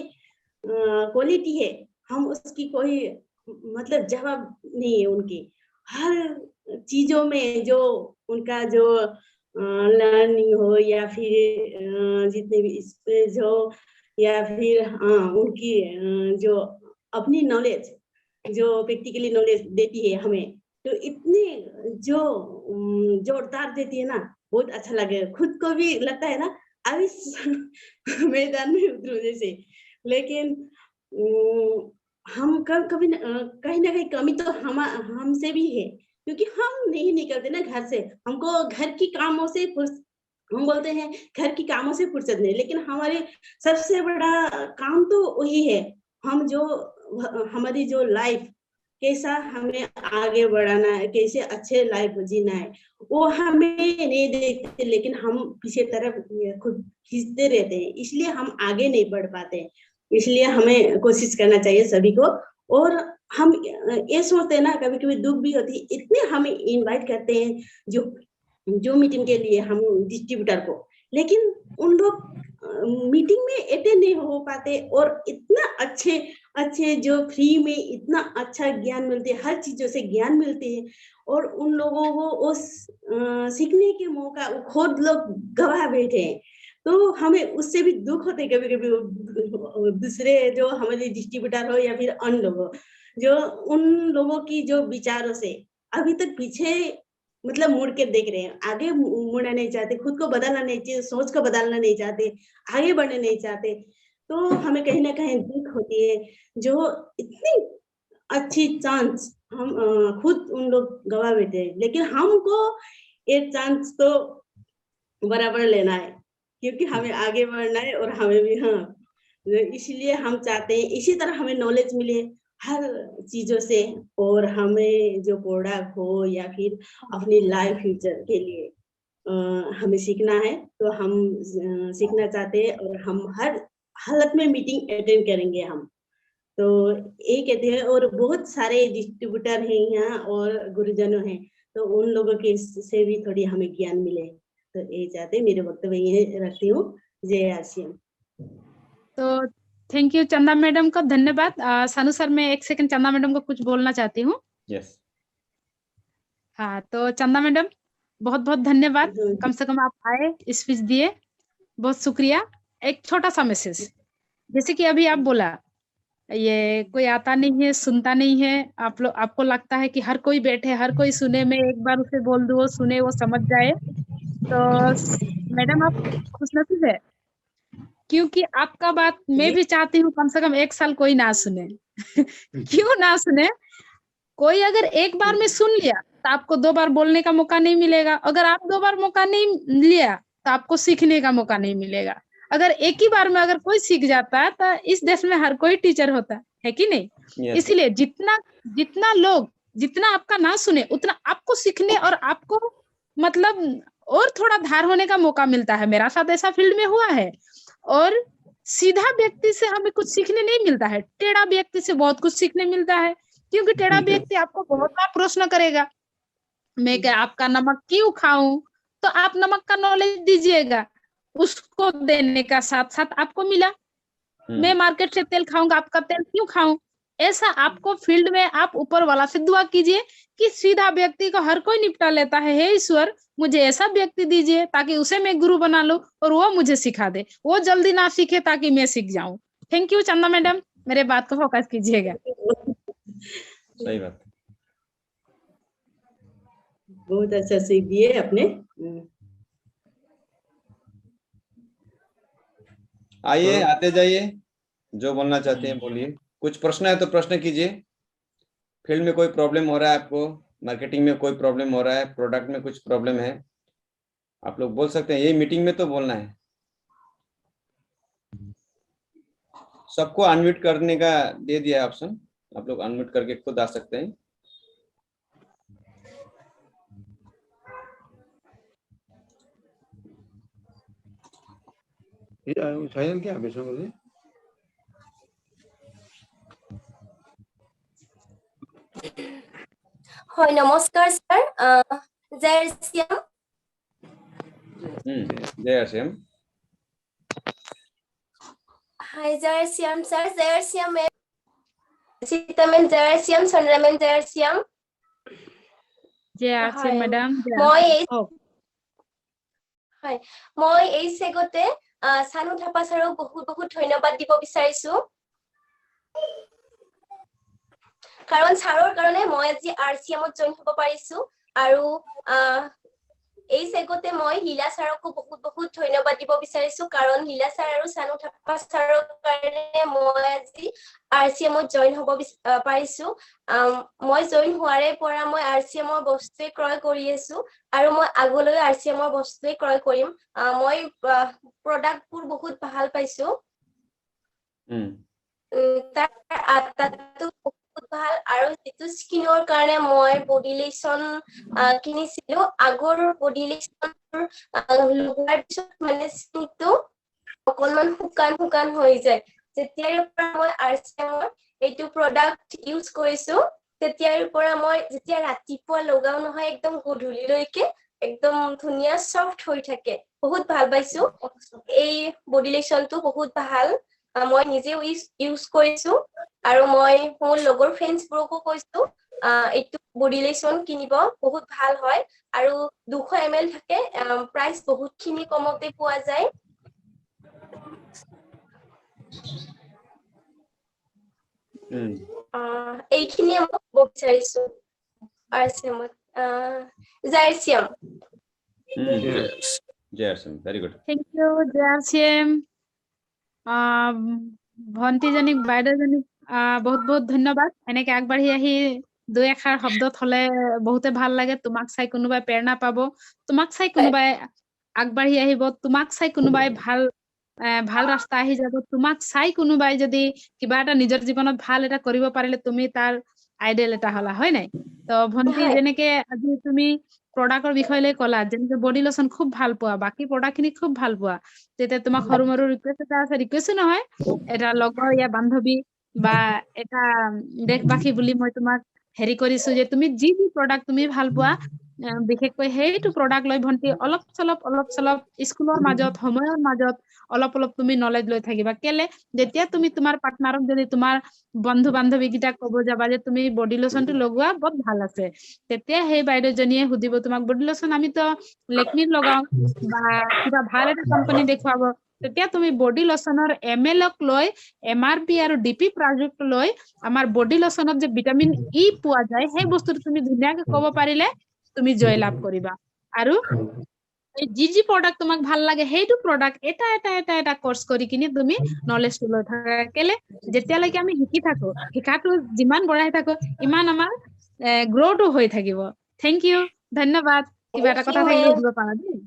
Speaker 6: क्वालिटी है, हम उसकी कोई मतलब जवाब नहीं है उनकी। हर चीजों में जो उनका जो लर्निंग हो या फिर जितने भी स्पेस हो या फिर उनकी जो अपनी नॉलेज जो प्रैक्टिकली नॉलेज देती है हमें, तो इतनी जो जोरदार देती है ना, बहुत अच्छा लगे। खुद को भी लगता है ना अभी मैदान में उतरूं जैसे। लेकिन हम कभी कहीं ना कहीं कमी तो हमसे भी है, क्योंकि हम नहीं निकलते ना घर से। हमको घर की कामों से हम बोलते हैं घर की कामों से फुर्सत नहीं, लेकिन हमारे सबसे बड़ा काम तो वही है। हम जो हमारी जो लाइफ कैसा हमें आगे बढ़ाना है, कैसे अच्छे लाइफ जीना है, वो हमें नहीं देखते, लेकिन हम पीछे तरफ खुद खींचते रहते हैं, इसलिए हम आगे नहीं बढ़ पाते। इसलिए हमें कोशिश करना चाहिए सभी को। और हम ये सोचते हैं ना, कभी कभी दुख भी होती है, इतने हमें इनवाइट करते हैं जो जो मीटिंग के लिए हम डिस्ट्रीब्यूटर को, लेकिन उन लोग मीटिंग में अटेंड नहीं हो पाते और इतना अच्छे जो फ्री में इतना अच्छा ज्ञान मिलते है, हर चीजों से ज्ञान मिलते हैं और उन लोगों को उस सीखने के मौका खुद लोग गवा बैठे हैं। तो हमें उससे भी दुख होते कभी कभी दूसरे जो हमारे डिस्ट्रीब्यूटर हो या फिर अन्य लोग जो उन लोगों की जो विचारों से अभी तक पीछे मतलब मुड़ के देख रहे हैं, आगे मुड़ना नहीं चाहते, खुद को बदलना नहीं चाहते, सोच को बदलना नहीं चाहते, आगे बढ़ना नहीं चाहते। तो हमें कहीं ना कहीं दुख होती है जो इतनी अच्छी चांस हम खुद उन लोग गवा बैठे हैं, लेकिन हमको ये चांस तो बराबर लेना है क्योंकि हमें आगे बढ़ना है और हमें भी इसलिए हम चाहते हैं इसी तरह हमें नॉलेज मिले हर चीजों से और हमें जो प्रोडक्ट हो या फिर अपनी लाइफ फ्यूचर के लिए हमें सीखना है तो हम सीखना चाहते हैं और हम हर हालत में मीटिंग अटेंड करेंगे हम। तो ये कहते हैं और बहुत सारे डिस्ट्रीब्यूटर हैं यहाँ और गुरुजनों हैं तो उन लोगों के से भी थोड़ी हमें ज्ञान मिले, तो ये चाहते मेरे वक्तव्य ये रखती हूँ। जय आसियम।
Speaker 3: तो थैंक यू चंदा मैडम को, धन्यवाद। सानू सर, मैं एक सेकंड चंदा मैडम को कुछ बोलना चाहती हूँ।
Speaker 2: यस।
Speaker 3: हाँ, तो चंदा मैडम बहुत बहुत धन्यवाद, कम से कम आप आए, स्पीच दिए, बहुत शुक्रिया। एक छोटा सा मैसेज, जैसे कि अभी आप बोला ये कोई आता नहीं है, सुनता नहीं है, आपको लगता है कि हर कोई बैठे, हर कोई सुने, मैं एक बार उसे बोल दूं वो सुने, वो समझ जाए। तो मैडम आप खुशनसीब है क्योंकि आपका बात मैं भी चाहती हूँ कम से कम एक साल कोई ना सुने। क्यों ना सुने? कोई अगर एक बार में सुन लिया तो आपको 2 बार बोलने का मौका नहीं मिलेगा, अगर आप 2 बार मौका नहीं लिया तो आपको सीखने का मौका नहीं मिलेगा। अगर एक ही बार में अगर कोई सीख जाता है तो इस देश में हर कोई टीचर होता है कि नहीं?
Speaker 2: Yes.
Speaker 3: इसलिए जितना लोग जितना आपका ना सुने उतना आपको सीखने और आपको मतलब और थोड़ा धार होने का मौका मिलता है। मेरा साथ ऐसा फील्ड में हुआ है और सीधा व्यक्ति से हमें कुछ सीखने नहीं मिलता है, टेढ़ा व्यक्ति से बहुत कुछ सीखने मिलता है, क्योंकि टेढ़ा व्यक्ति आपको बहुत बार प्रश्न करेगा, मैं क्या आपका नमक क्यों खाऊं? तो आप नमक का नॉलेज दीजिएगा, उसको देने का साथ साथ आपको मिला। मैं मार्केट से तेल खाऊंगा, आपका तेल क्यों खाऊं? ऐसा आपको फील्ड में आप ऊपर वाला से दुआ कीजिए कि सीधा व्यक्ति को हर कोई निपटा लेता है, हे ईश्वर मुझे ऐसा व्यक्ति दीजिए ताकि उसे मैं गुरु बना लूं और वो मुझे सिखा दे, वो जल्दी ना सीखे ताकि मैं सीख जाऊं। थैंक यू चंदा मैडम, मेरे बात को फोकस कीजिएगा।
Speaker 2: सही बात,
Speaker 6: बहुत अच्छा सीख दिए अपने।
Speaker 2: आइए आते जाइए, जो बोलना चाहते हैं बोलिए। कुछ प्रश्न है तो प्रश्न कीजिए। फील्ड में कोई प्रॉब्लम हो रहा है आपको, मार्केटिंग में कोई प्रॉब्लम हो रहा है, प्रोडक्ट में कुछ प्रॉब्लम है, आप लोग बोल सकते हैं। यही मीटिंग में तो बोलना है। सबको अनम्यूट करने का दे दिया है ऑप्शन, आप लोग अनम्यूट करके खुद आ सकते हैं।
Speaker 5: क्या बोले?
Speaker 7: হয় নমস্কাৰ স্যাৰ, জয় শ্যাম।
Speaker 2: जय श्याम।
Speaker 7: हाय जय श्याम सर, जय श्याम मैम, सीतामेन जय श्याम, चंद्रामेन जय श्याम।
Speaker 3: जय श्याम मैडम।
Speaker 7: মই এই চেগতে সানু থাপা ছাৰক বহুত বহুত ধন্যবাদ দিব বিচাৰিছো, কাৰণ ছাৰৰ কাৰণে মই আজি আৰচিএমত জইন হ'ব পাৰিছো। আৰু এই চেগতে মই লীলা ছাৰকো বহুত বহুত ধন্যবাদ দিব বিচাৰিছো, কাৰণ লীলা ছাৰ আৰু সানু থাপা ছাৰৰ কাৰণে মই আজি আৰচিএমত জইন হ'ব পাৰিছো। মই জইন হোৱাৰে পৰা মই আৰচিএমৰ বস্তুৱে ক্ৰয় কৰি আছো আৰু মই আগলৈ আৰচিএমৰ বস্তুৱে ক্ৰয় কৰিম। মই প্ৰডাক্টবোৰ বহুত ভাল পাইছো, তাৰ আটাটো বহুত ভাল। আৰু যিটো স্কিনৰ কাৰণে মই বডি লোচন কিনিছিলো, আগৰ বডি লোচন লগোৱাৰ পিছত মানে স্কিনটো অকনমান শুকান শুকান হৈ যায়। যেতিয়াৰ পৰা মই আৰচিএমৰ এইটো প্ৰডাক্ট ইউজ কৰিছো তেতিয়াৰ পৰা মই যেতিয়া ৰাতিপুৱা লগাও নহয় একদম গধূলিলৈকে একদম ধুনীয়া সফট হৈ থাকে বহুত ভাল পাইছো এই বডি লোশনটো বহুত ভাল মই নিজে ইউজ কৰিছো আৰু মই মোৰ লগৰ ফ্ৰেন্ডছবোৰকো কৈছো এইটো বডি লোশন কিনিব বহুত ভাল হয় আৰু 200 ml থাকে প্ৰাইস বহুত খিনি কমতে পোৱা যায় এইখিনিয়ে মই ক'ব বিচাৰিছো আৰচিএমত জাইচিএম
Speaker 2: JRCM, very good.
Speaker 3: Thank you, JRCM. ভন্টিজনীক বাইদেউজনীক বহুত বহুত ধন্যবাদ এনেকে আগবাঢ়ি আহি দুই এষাৰ শব্দত হলে বহুতে ভাল লাগে তোমাক চাই কোনোবাই প্ৰেৰণা পাব তোমাক চাই কোনোবাই আগবাঢ়ি আহিব তোমাক চাই কোনোবাই ভাল ৰাস্তা আহি যাব তোমাক চাই কোনোবাই যদি কিবা এটা নিজৰ জীৱনত ভাল এটা কৰিব পাৰিলে তুমি তাৰ আইডিয়েল এটা হলা হয় নাই তো ভন্টি যেনেকে আজি তুমি প্ৰডাক্টৰ বিষয় লৈ কলা যেনেকে বডি লোশন খুব ভাল পোৱা বাকি প্ৰডাক্ট খিনি খুব ভাল পোৱা তেতিয়া তোমাক সৰু মৰু ৰিকুৱেষ্ট এটা আছে ৰিকুৱেষ্ট নহয় এটা লগৰ ইয়া বান্ধৱী বা এটা দেশবাসী বুলি মই তোমাক হেৰি কৰিছো যে তুমি যি প্ৰডাক্ট তুমি ভাল পোৱা বিশেষকৈ সেইটো প্ৰডাক্ট লৈ ভন্টি অলপ চলপ স্কুলৰ মাজত সময়ৰ মাজত অলপ তুমি নলেজ লৈ থাকিবা কেলে যেতিয়া তুমি তোমাৰ পাৰ্টনাৰক যদি তোমাৰ বন্ধু বান্ধৱী গিটাক ক'ব যাবা যে তুমি বডি লোশনটো লগোৱা বহুত ভাল আছে তেতিয়া সেই বাইদেউজনীয়ে সুধিব তোমাক বডি লোশন আমিতো লেকমিৰ লগাও বা কিবা ভাল এটা কোম্পানী দেখুৱাব তেতিয়া তুমি বডি লোশনৰ এমএলক লৈ এমআৰপি আৰু ডিপি প্ৰডাক্ট লৈ আমাৰ বডি লোশনত যে ভিটামিন ই পোৱা যায় সেই বস্তুটো তুমি ধুনীয়াকৈ ক'ব পাৰিলে তুমি জয় লাভ কৰিবা আৰু যি প্ৰডাক্ট তোমাক ভাল লাগে সেইটো প্ৰডাক্ট এটা কোর্স কৰি কিনি তুমি নলেজটো লৈ থাকা কেলে যেতিয়ালৈকে আমি শিকি থাকো শিকাটো যিমান বঢ়াই থাকো ইমান আমাৰ গ্ৰোটো হৈ থাকিব থ্যাংক ইউ ধন্যবাদ কিবা এটা কথা থাকিলে দিব পাৰা দেই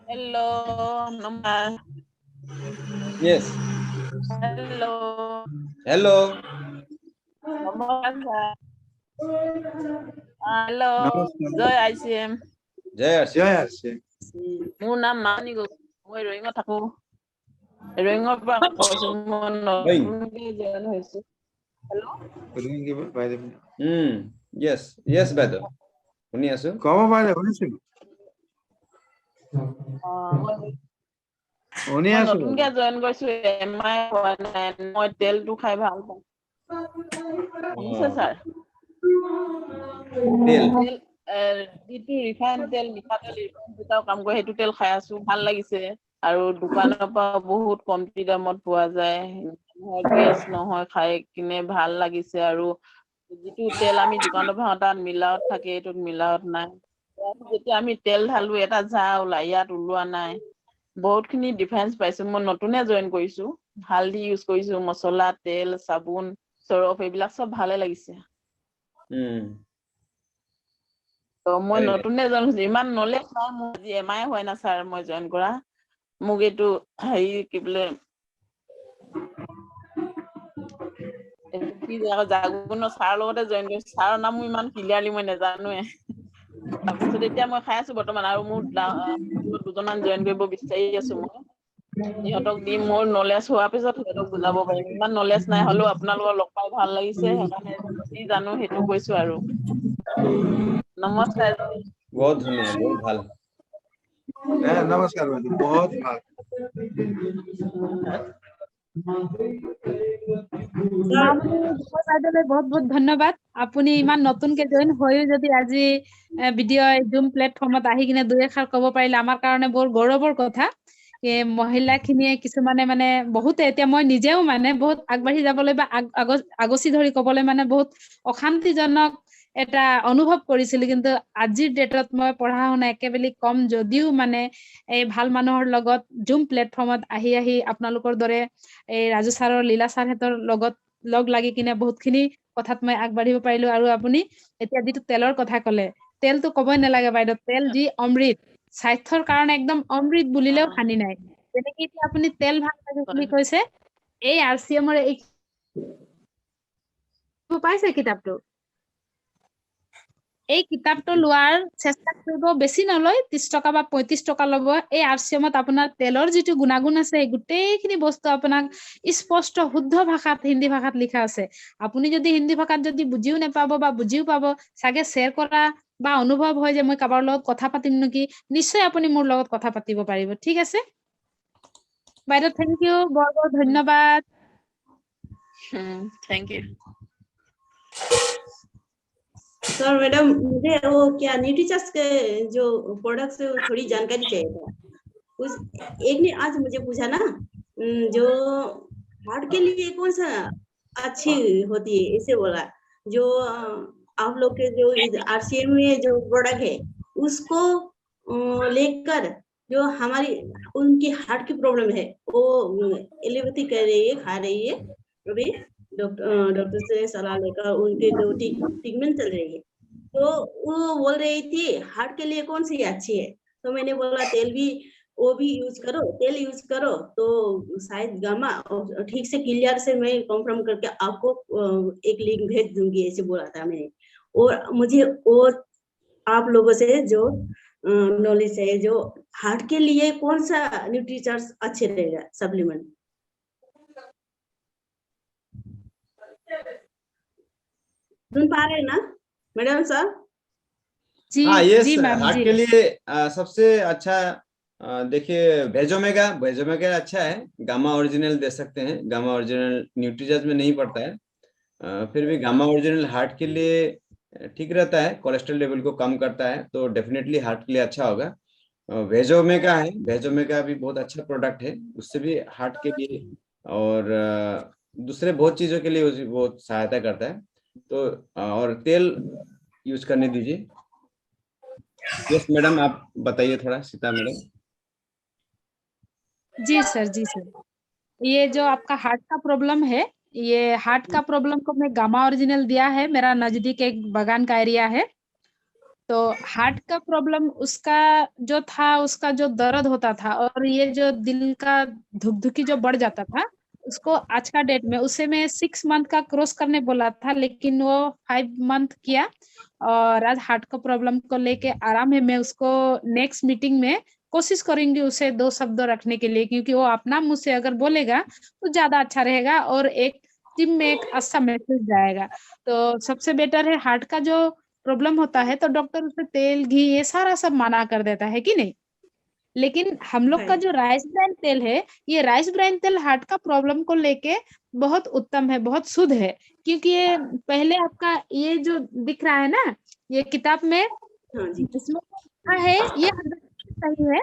Speaker 8: Hello, Namar.
Speaker 2: Yes.
Speaker 8: Hello.
Speaker 2: Hello.
Speaker 8: Namar. Hello.
Speaker 5: Namaskar.
Speaker 8: Joy ICM.
Speaker 2: JRCM.
Speaker 8: মোৰ নাম মানি গো মই ৰয়িঙত থাকো ৰয়িঙৰ পৰা কৈছো মই নতুনকৈ জয়েন হৈছো হেল্ল'
Speaker 2: yes বাইদেউ শুনি আছো
Speaker 5: কব পাৰে শুনিছো শুনি
Speaker 8: মই
Speaker 5: আছো
Speaker 8: নতুনকৈ জয়েন কৰিছো এমাই হোৱা নাই মই তেলটো খাই ভাল পাওঁ শুনিছে ছাৰ
Speaker 2: তেল
Speaker 8: যিটো ৰিফাইন তেল মিঠাতেল দুটাও কাম কৰে সেইটো তেল খাই আছো ভাল লাগিছে আৰু দোকানৰ পৰা বহুত কমতি দামত পোৱা যায় গেছ নহয় খাই কিনে ভাল লাগিছে আৰু যিটো তেল আমি দোকানৰ পৰা তাত মিলাৱট থাকে এইটোত মিলাৱট নাই যেতিয়া আমি তেল ঢালো এটা ঝা ওলাই ইয়াত ওলোৱা নাই বহুতখিনি ডিফাৰেন্স পাইছো মই নতুনে জয়েন কৰিছো হালধি ইউজ কৰিছো মছলা তেল চাবোন চৰফ এইবিলাক চব ভালে লাগিছে তো মই নতুনে জয়েন কৰিছো ইমান নলেজ নাই মোৰ আজি এমাই হয় না ছাৰ মই জয়েন কৰা মোক এইটো হেৰি কি বোলে কি জাগুনৰ ছাৰৰ লগতে জয়েন কৰিছো ছাৰৰ নামো ইমান ক্লিয়াৰলি মই নাজানোৱে তাৰপিছত এতিয়া মই খাই আছো বৰ্তমান আৰু মোৰ দুজনমান জয়েন কৰিব বিচাৰি আছো মই সিহঁতক দি মোৰ নলেজ হোৱাৰ পিছত সিহঁতক বুজাব পাৰিম ইমান নলেজ নাই হ'লেও আপোনালোকক লগ পাই ভাল লাগিছে সেইকাৰণে যি জানো সেইটো কৈছো আৰু নমস্কাৰ
Speaker 2: বহুত ধুনীয়া বহুত ভাল
Speaker 5: নমস্কাৰ বাইদেউ বহুত ভাল
Speaker 3: বহুত বহুত ধন্যবাদ আপুনি ইমান নতুনকে জয়েন হৈও যদি আজি ভিডিঅ' জুম প্লেটফৰ্মত আহি কিনে দুই এষাৰ ক'ব পাৰিলে আমাৰ কাৰণে বৰ গৌৰৱৰ কথা মহিলা খিনিয়ে কিছুমানে মানে বহুতে এতিয়া মই নিজেও মানে বহুত আগবাঢ়ি যাবলৈ বা আগচি ধৰি ক'বলৈ মানে বহুত অশান্তিজনক এটা অনুভৱ কৰিছিলো কিন্তু আজিৰ ডেটত মই পঢ়া শুনা একেবাৰে কম যদিও মানে এই ভাল মানুহৰ লগত জুম প্লেটফৰ্মত আহি আপোনালোকৰ দৰে এই ৰাজু ছাৰৰ লীলা ছাৰহঁতৰ লগত লগ লাগি কিনে বহুতখিনি কথাত মই আগবাঢ়িব পাৰিলো আৰু আপুনি এতিয়া যিটো তেলৰ কথা ক'লে তেলটো ক'বই নালাগে বাইদেউ তেল যি অমৃত স্বাস্থ্যৰ কাৰণে একদম অমৃত বুলিলেও হানি নাই যেনেকে এতিয়া আপুনি তেল ভাল লাগে বুলি কৈছে এই আৰচিএমৰ এই পাইছে কিতাপটো এই কিতাপটো লোৱাৰ চেষ্টা কৰিব, বেছি নলয়, 30 টকা বা 35 টকা ল'ব। এই RCMত আপোনাৰ তেলৰ যিটো গুণাগুণ আছে গোটেইখিনি বস্তু আপোনাক স্পষ্ট শুদ্ধ ভাষাত হিন্দী ভাষাত লিখা আছে। আপুনি যদি হিন্দী ভাষাত যদি বুজিও নাপাব বা বুজিও পাব, চাগে শ্বেয়াৰ কৰা বা অনুভৱ হয় যে মই কাৰোবাৰ লগত কথা পাতিম নেকি, নিশ্চয় আপুনি মোৰ লগত কথা পাতিব পাৰিব। ঠিক আছে বাইদেউ, থেংক ইউ, বৰ বৰ ধন্যবাদ।
Speaker 8: Thank you.
Speaker 6: सर मैडम, मुझे वो क्या न्यूट्रीचर्स के जो प्रोडक्ट्स है वो थोड़ी जानकारी चाहिए था। उस एक ने आज मुझे पूछा ना, जो हार्ट के लिए कौन सा अच्छी होती है, इसे बोला। जो आप लोग के जो RCM में जो प्रोडक्ट है उसको लेकर जो हमारी उनकी हार्ट की प्रॉब्लम है वो एलोपैथी कर रही है, खा रही है अभी, डॉक्टर से सलाह लेकर उनके जो ट्रीटमेंट चल रही है। तो वो बोल रही थी हार्ट के लिए कौन सी अच्छी है, तो मैंने बोला तेल भी वो भी यूज करो, तेल यूज करो तो शायद गामा ठीक से क्लियर से मैं कंफर्म करके आपको एक लिंक भेज दूंगी, ऐसे बोला था मैंने। और मुझे और आप लोगों से जो नॉलेज है, जो हार्ट के लिए कौन सा न्यूट्रीचर्स अच्छे रहेगा सप्लीमेंट। सुन पा रहे हैं ना मैडम सर?
Speaker 3: जी
Speaker 2: हाँ, ये
Speaker 3: जी मैम
Speaker 2: हार्ट
Speaker 3: जी।
Speaker 2: के लिए सबसे अच्छा देखिए वेजोमेगा अच्छा है। गामा ओरिजिनल दे सकते हैं, गामा ओरिजिनल न्यूट्रीजर्स में नहीं पड़ता है, फिर भी गामा ओरिजिनल हार्ट के लिए ठीक रहता है, कोलेस्ट्रॉल लेवल को कम करता है, तो डेफिनेटली हार्ट के लिए अच्छा होगा। वेजोमेगा है, वेजोमेगा भी बहुत अच्छा प्रोडक्ट है, उससे भी हार्ट के लिए और दूसरे बहुत चीजों के लिए बहुत सहायता करता है। तो और तेल यूज करने दीजिए। यस मैडम, आप बताइए थोड़ा, सीता मैडम।
Speaker 3: जी सर, जी सर। ये जो आपका हार्ट का प्रॉब्लम है, ये हार्ट का प्रॉब्लम को मैं गामा ओरिजिनल दिया है, मेरा नजदीक एक बगान का एरिया है। तो हार्ट का प्रॉब्लम उसका जो था, उसका जो दर्द होता था और ये जो दिल का धुकधुकी जो बढ़ जाता था, उसको आज का डेट में उसे मैं 6 मंथ का क्रॉस करने बोला था, लेकिन वो 5 मंथ किया और आज हार्ट का प्रॉब्लम को लेके आराम है। मैं उसको नेक्स्ट मीटिंग में कोशिश करेंगी उसे 2 शब्द रखने के लिए, क्योंकि वो अपना मुंह से अगर बोलेगा तो ज्यादा अच्छा रहेगा और एक टीम में एक अच्छा मैसेज जाएगा। तो सबसे बेटर है, हार्ट का जो प्रॉब्लम होता है तो डॉक्टर उसे तेल घी ये सारा सब मना कर देता है कि नहीं, लेकिन हम लोग का जो राइस ब्रान तेल है, ये राइस ब्रान तेल हार्ट का प्रॉब्लम को लेके बहुत उत्तम है, बहुत शुद्ध है। क्योंकि ये पहले आपका ये जो दिख रहा है ना, ये किताब में इसमें लिखा है, ये 100% सही है,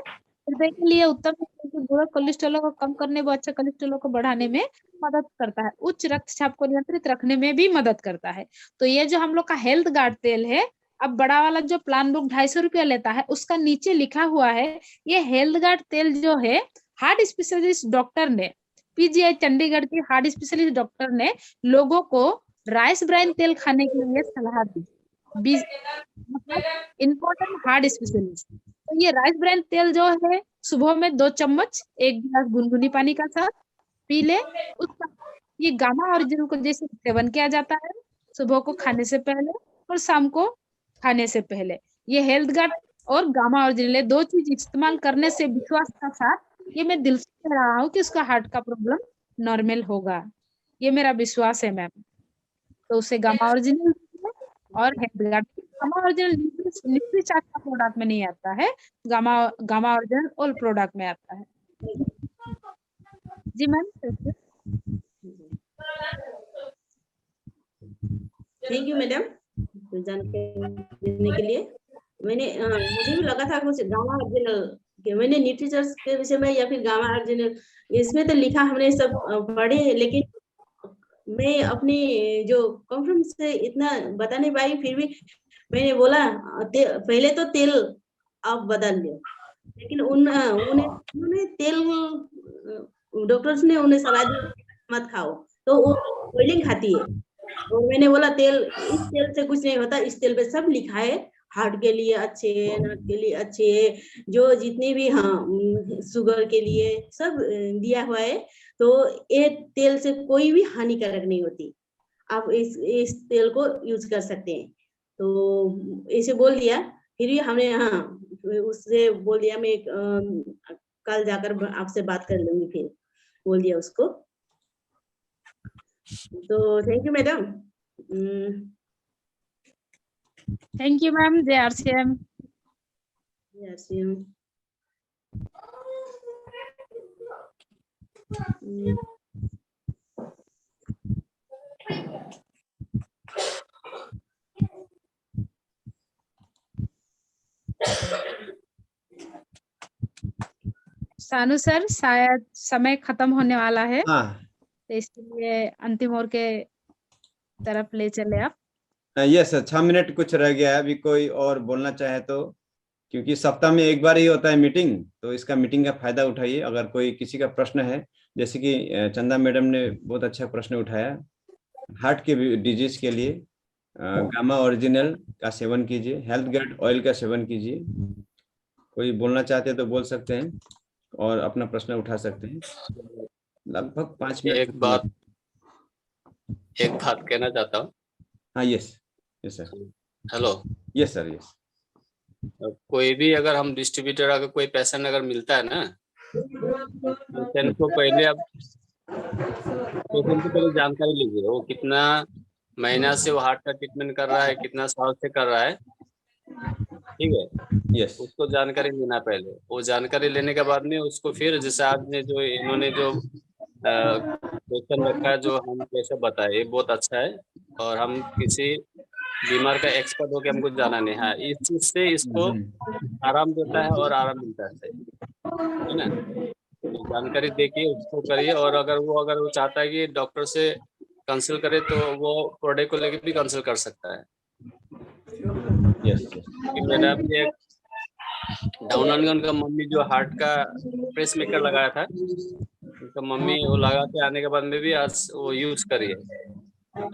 Speaker 3: हृदय के लिए उत्तम है, क्योंकि बुरे कोलेस्ट्रॉल को कम करने व अच्छे कोलेस्ट्रॉल को बढ़ाने में मदद करता है, उच्च रक्तचाप को नियंत्रित रखने में भी मदद करता है। तो ये जो हम लोग का हेल्थ गार्ड तेल है, अब बड़ा वाला जो प्लान बुक 250 रुपया लेता है, उसका नीचे लिखा हुआ है, ये हेल्थ गार्ड तेल जो है हार्ट स्पेशलिस्ट डॉक्टर ने, PGI चंडीगढ़ के हार्ट स्पेशलिस्ट डॉक्टर ने लोगों को राइस ब्रान तेल खाने के लिए सलाह दी, मतलब इम्पोर्टेंट हार्ट स्पेशलिस्ट। तो ये राइस ब्रान तेल जो है सुबह में 2 चम्मच 1 गिलास गुनगुनी पानी का साथ पी ले। उसका ये गामा ओरिजिनल को जैसे सेवन किया जाता है सुबह को खाने से पहले और शाम को खाने से पहले, ये हेल्थ गार्ड और गामा ओरिजिनल 2 चीज इस्तेमाल करने से विश्वास के साथ ये मैं दिल से कह रहा हूँ कि उसका हार्ट का प्रॉब्लम नॉर्मल होगा, ये मेरा विश्वास है मैम। तो उसे गामा ओरिजिनल और health guard, gamma original Nutricharge का प्रोडक्ट में नहीं आता है, गामा ओरिजिनल ऑल प्रोडक्ट में आता है। जी मैम,
Speaker 6: थैंक यू मैडम जानकारी देने के लिए। मैंने मुझे भी लगा था कुछ गामा ओरिजिनल के, मैंने न्यूट्रीचर्स के विषय में या फिर गामा ओरिजिनल इसमें तो लिखा हमने सब पढ़े, लेकिन मैं अपनी जो कॉन्फ्रेंस से इतना बता नहीं पाई। फिर भी मैंने बोला पहले तो तेल आप बदल लो, लेकिन उन्होंने तेल डॉक्टर्स ने उन्हें सलाह दी मत खाओ, तो वो ऑयलिंग खाती है। और मैंने बोला तेल, इस तेल से कुछ नहीं होता, इस तेल पे सब लिखा है हार्ट के लिए अच्छे है, नट के लिए अच्छे है, जो जितने भी शुगर के लिए सब दिया हुआ है। तो ये तेल से कोई भी हानिकारक नहीं होती, आप इस तेल को यूज कर सकते हैं। तो ऐसे बोल दिया। फिर भी हमने हाँ उससे बोल दिया मैं कल जाकर आपसे बात कर लूंगी, फिर बोल दिया उसको। तो thank you madam.
Speaker 3: Thank you ma'am. JRCM। सानू सर, शायद समय खत्म होने वाला है, तो इसलिए अंतिम ओर के तरफ ले चले आप।
Speaker 2: यस, 6 मिनट कुछ रह गया है, अभी कोई और बोलना चाहे तो, क्योंकि सप्ताह में एक बार ही होता है मीटिंग, तो इसका मीटिंग का फायदा उठाइए। अगर कोई किसी का प्रश्न है, जैसे कि चंदा मैडम ने बहुत अच्छा प्रश्न उठाया, हार्ट के डिजीज के लिए गामा ओरिजिनल का सेवन कीजिए, हेल्थ गार्ड ऑयल का सेवन कीजिए। कोई बोलना चाहते हैं तो बोल सकते हैं और अपना प्रश्न उठा सकते हैं। लगभग 5 मिनट।
Speaker 4: एक बात कहना चाहता हूँ।
Speaker 2: हाँ, yes sir.
Speaker 4: Hello.
Speaker 2: Yes sir, yes.
Speaker 4: कोई भी अगर हम डिस्ट्रीब्यूटर अगर कोई पेशेंट अगर मिलता है ना, पेशेंट को पहले आप पेशेंट की पहले जानकारी लीजिए, वो कितना महीना से वो हार्ट का ट्रीटमेंट कर रहा है, कितना साल से कर रहा है, ठीक है।
Speaker 2: यस,
Speaker 4: उसको जानकारी लेना पहले। वो जानकारी लेने के बाद में उसको फिर जैसे आज ने जो इन्होंने जो क्वेश्चन रखा है, जो हम कैसे बताए, ये बहुत अच्छा है। और हम किसी बीमार का एक्सपर्ट होकर हमको जाना नहीं है, इस चीज से इसको आराम देता है और आराम मिलता है ना। तो जानकारी देखिए, उसको करिए। और अगर वो चाहता है कि डॉक्टर से कंसल्ट करे, तो वो प्रोडक्ट को लेके भी कंसल्ट कर सकता है। मेरा भी एक डाउन का मम्मी जो हार्ट का प्रेस मेकर लगाया था, तो मम्मी वो लगा के आने के बाद में भी आज वो यूज करिए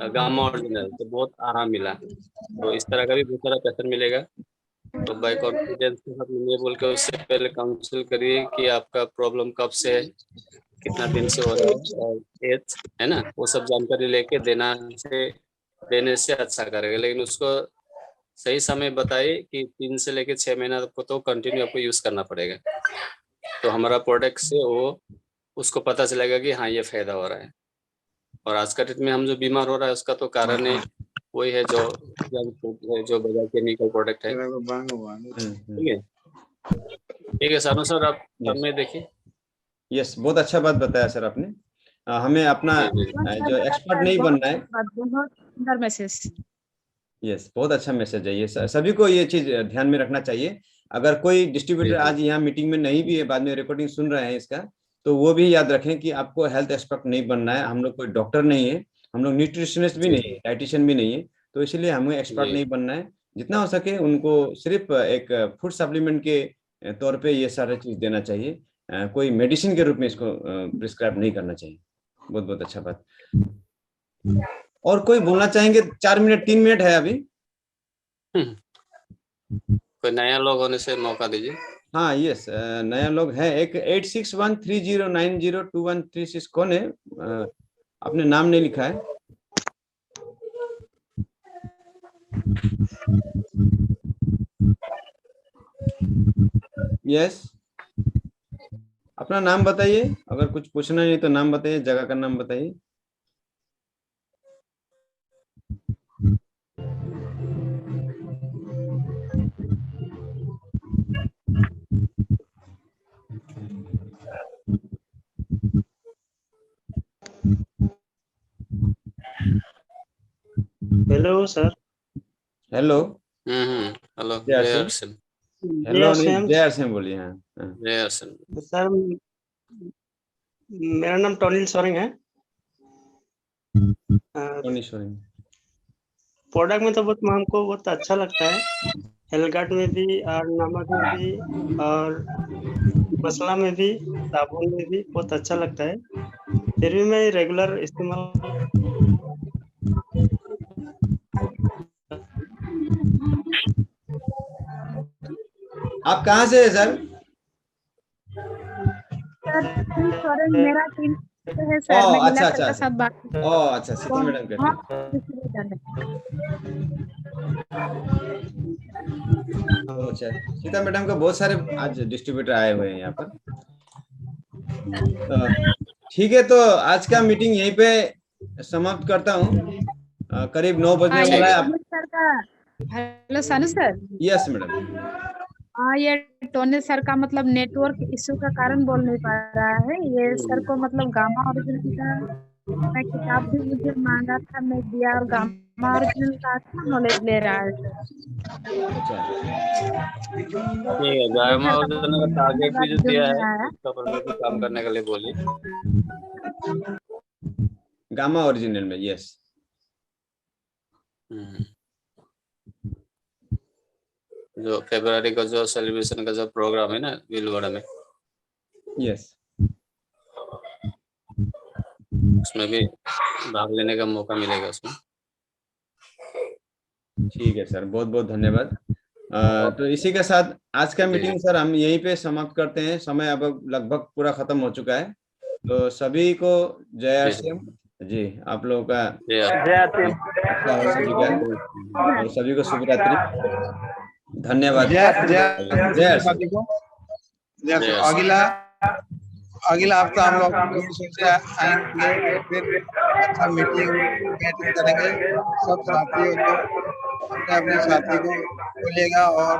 Speaker 4: गामा ओरिजिनल, तो बहुत आराम मिला। तो इस तरह का भी बहुत सारा पेशेंट मिलेगा। तो बाय कॉन्फिडेंस के साथ ये बोल के उससे पहले काउंसिल करिए कि आपका प्रॉब्लम कब से है, कितना दिन से हो रहा है और एज है ना, वो सब जानकारी लेके देने से अच्छा करेगा। लेकिन उसको सही समय बताइए कि 3 से लेके 6 महीना को तो कंटिन्यू आपको यूज करना पड़ेगा। तो हमारा प्रोडक्ट से वो उसको पता चलेगा कि हाँ ये फायदा हो रहा है। और आज का डेट में हम जो बीमार हो रहा है उसका तो कारण है वही है जो जो बजाय केमिकल प्रोडक्ट है। ठीक है सानू सर, आप समय देखिए।
Speaker 2: यस, बहुत अच्छा बात बताया सर आपने। हमें अपना जो एक्सपर्ट नहीं बनना है।
Speaker 3: सुंदर मैसेज।
Speaker 2: यस, बहुत अच्छा मैसेज है ये। सभी को ये चीज ध्यान में रखना चाहिए। अगर कोई डिस्ट्रीब्यूटर आज यहाँ मीटिंग में नहीं भी है, बाद में रिकॉर्डिंग सुन रहे हैं इसका, तो वो भी याद रखें कि आपको हेल्थ एक्सपर्ट नहीं बनना है। हम लोग कोई डॉक्टर नहीं है, हम लोग न्यूट्रिशनिस्ट भी नहीं है, डाइटिशियन भी नहीं है, तो इसलिए हमें एक्सपर्ट नहीं बनना है। जितना हो सके उनको सिर्फ एक फूड सप्लीमेंट के तौर पे ये सारा चीज देना चाहिए, कोई मेडिसिन के रूप में इसको प्रिस्क्राइब नहीं करना चाहिए। बहुत बहुत अच्छा बात। और कोई बोलना चाहेंगे? 4 मिनट 3 मिनट है अभी।
Speaker 4: कोई नया लोग होने से मौका दीजिए।
Speaker 2: हाँ यस, नया लोग है। एक 8613090213 कौन है? आपने नाम नहीं लिखा है। यस, अपना नाम बताइए। अगर कुछ पूछना नहीं तो नाम बताइए, जगह का नाम बताइए।
Speaker 9: Hello sir.
Speaker 2: Hello.
Speaker 4: Hello
Speaker 2: hello जय सिंह बोलिए। हाँ
Speaker 4: जय सिंह
Speaker 9: सर, मेरा नाम टोनिल सोरेंग है।
Speaker 2: टोनी सोरेंग।
Speaker 9: प्रोडक्ट में तो हमको बहुत अच्छा लगता है, हेलगार्ड में भी और नमक में भी और मसाला में भी, साबुन में भी बहुत अच्छा लगता है। फिर भी मैं रेगुलर इस्तेमाल।
Speaker 2: आप कहाँ से है सर?
Speaker 3: मेरा टीम है सर,
Speaker 2: ओ,
Speaker 3: मैं
Speaker 2: अच्छा,
Speaker 3: लीला
Speaker 2: अच्छा,
Speaker 3: सर का
Speaker 2: अच्छा।
Speaker 3: साथ बात
Speaker 2: ओ अच्छा, सीता मैडम के
Speaker 3: हाँ,
Speaker 2: थ्रू।
Speaker 3: इसलिए जाना
Speaker 2: अच्छा, सीता मैडम के बहुत सारे आज डिस्ट्रीब्यूटर आए हुए हैं यहाँ पर। ठीक है, तो आज का मीटिंग यहीं पे समाप्त करता हूँ। करीब 9 बजने
Speaker 3: हाँ, ये
Speaker 2: वाला है। आप
Speaker 3: टोनी सर का, हेलो सानू सर,
Speaker 2: यस मैडम।
Speaker 3: हाँ ये टोनी सर का मतलब नेटवर्क इशू का कारण बोल नहीं पा रहा है। ये सर को मतलब गामा ओरिजिनल का मैं किताब भी मुझे मांगा था, मैं दिया, और गामा ओरिजिनल का अच्छा नॉलेज ले रहा है सर।
Speaker 2: अच्छा,
Speaker 4: ठीक है, गामा ओरिजिनल का टारगेट भी जो
Speaker 3: जो
Speaker 4: दिया
Speaker 3: में
Speaker 4: है
Speaker 3: आया
Speaker 4: उसका पर भी काम करने के लिए बोलिए।
Speaker 2: गामा ओरिजिनल में यस।
Speaker 4: जो फरवरी का जो सेलिब्रेशन का जो प्रोग्राम है ना भीलवाड़ा में,
Speaker 2: यस,
Speaker 4: उसमें भी भाग लेने का मौका मिलेगा उसमें।
Speaker 2: ठीक है सर, बहुत बहुत धन्यवाद। तो इसी के साथ आज का मीटिंग सर हम यहीं पे समाप्त करते हैं। समय अब लगभग पूरा खत्म हो चुका है। तो सभी को जय आरसीएम जी। आप लोगों का
Speaker 4: जय
Speaker 1: जय आरसीएम।
Speaker 2: अच्छा हो सभी का, और सभी को शुभ रात्रि, धन्यवाद।
Speaker 5: जय
Speaker 2: जय आरसीएम।
Speaker 5: साथी को अगला हफ्ता हम लोग जोर शोर से आएंगे, फिर अच्छा मीटिंग करेंगे। सब साथियों को अपने अपने साथी को बोलिएगा और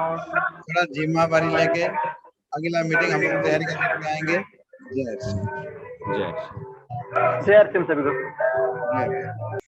Speaker 5: थोड़ा जिम्मेदारी लेके अगला मीटिंग हम लोग तैयारी करके आएंगे। जय
Speaker 2: जय
Speaker 1: आरसीएम सभी को।
Speaker 5: जय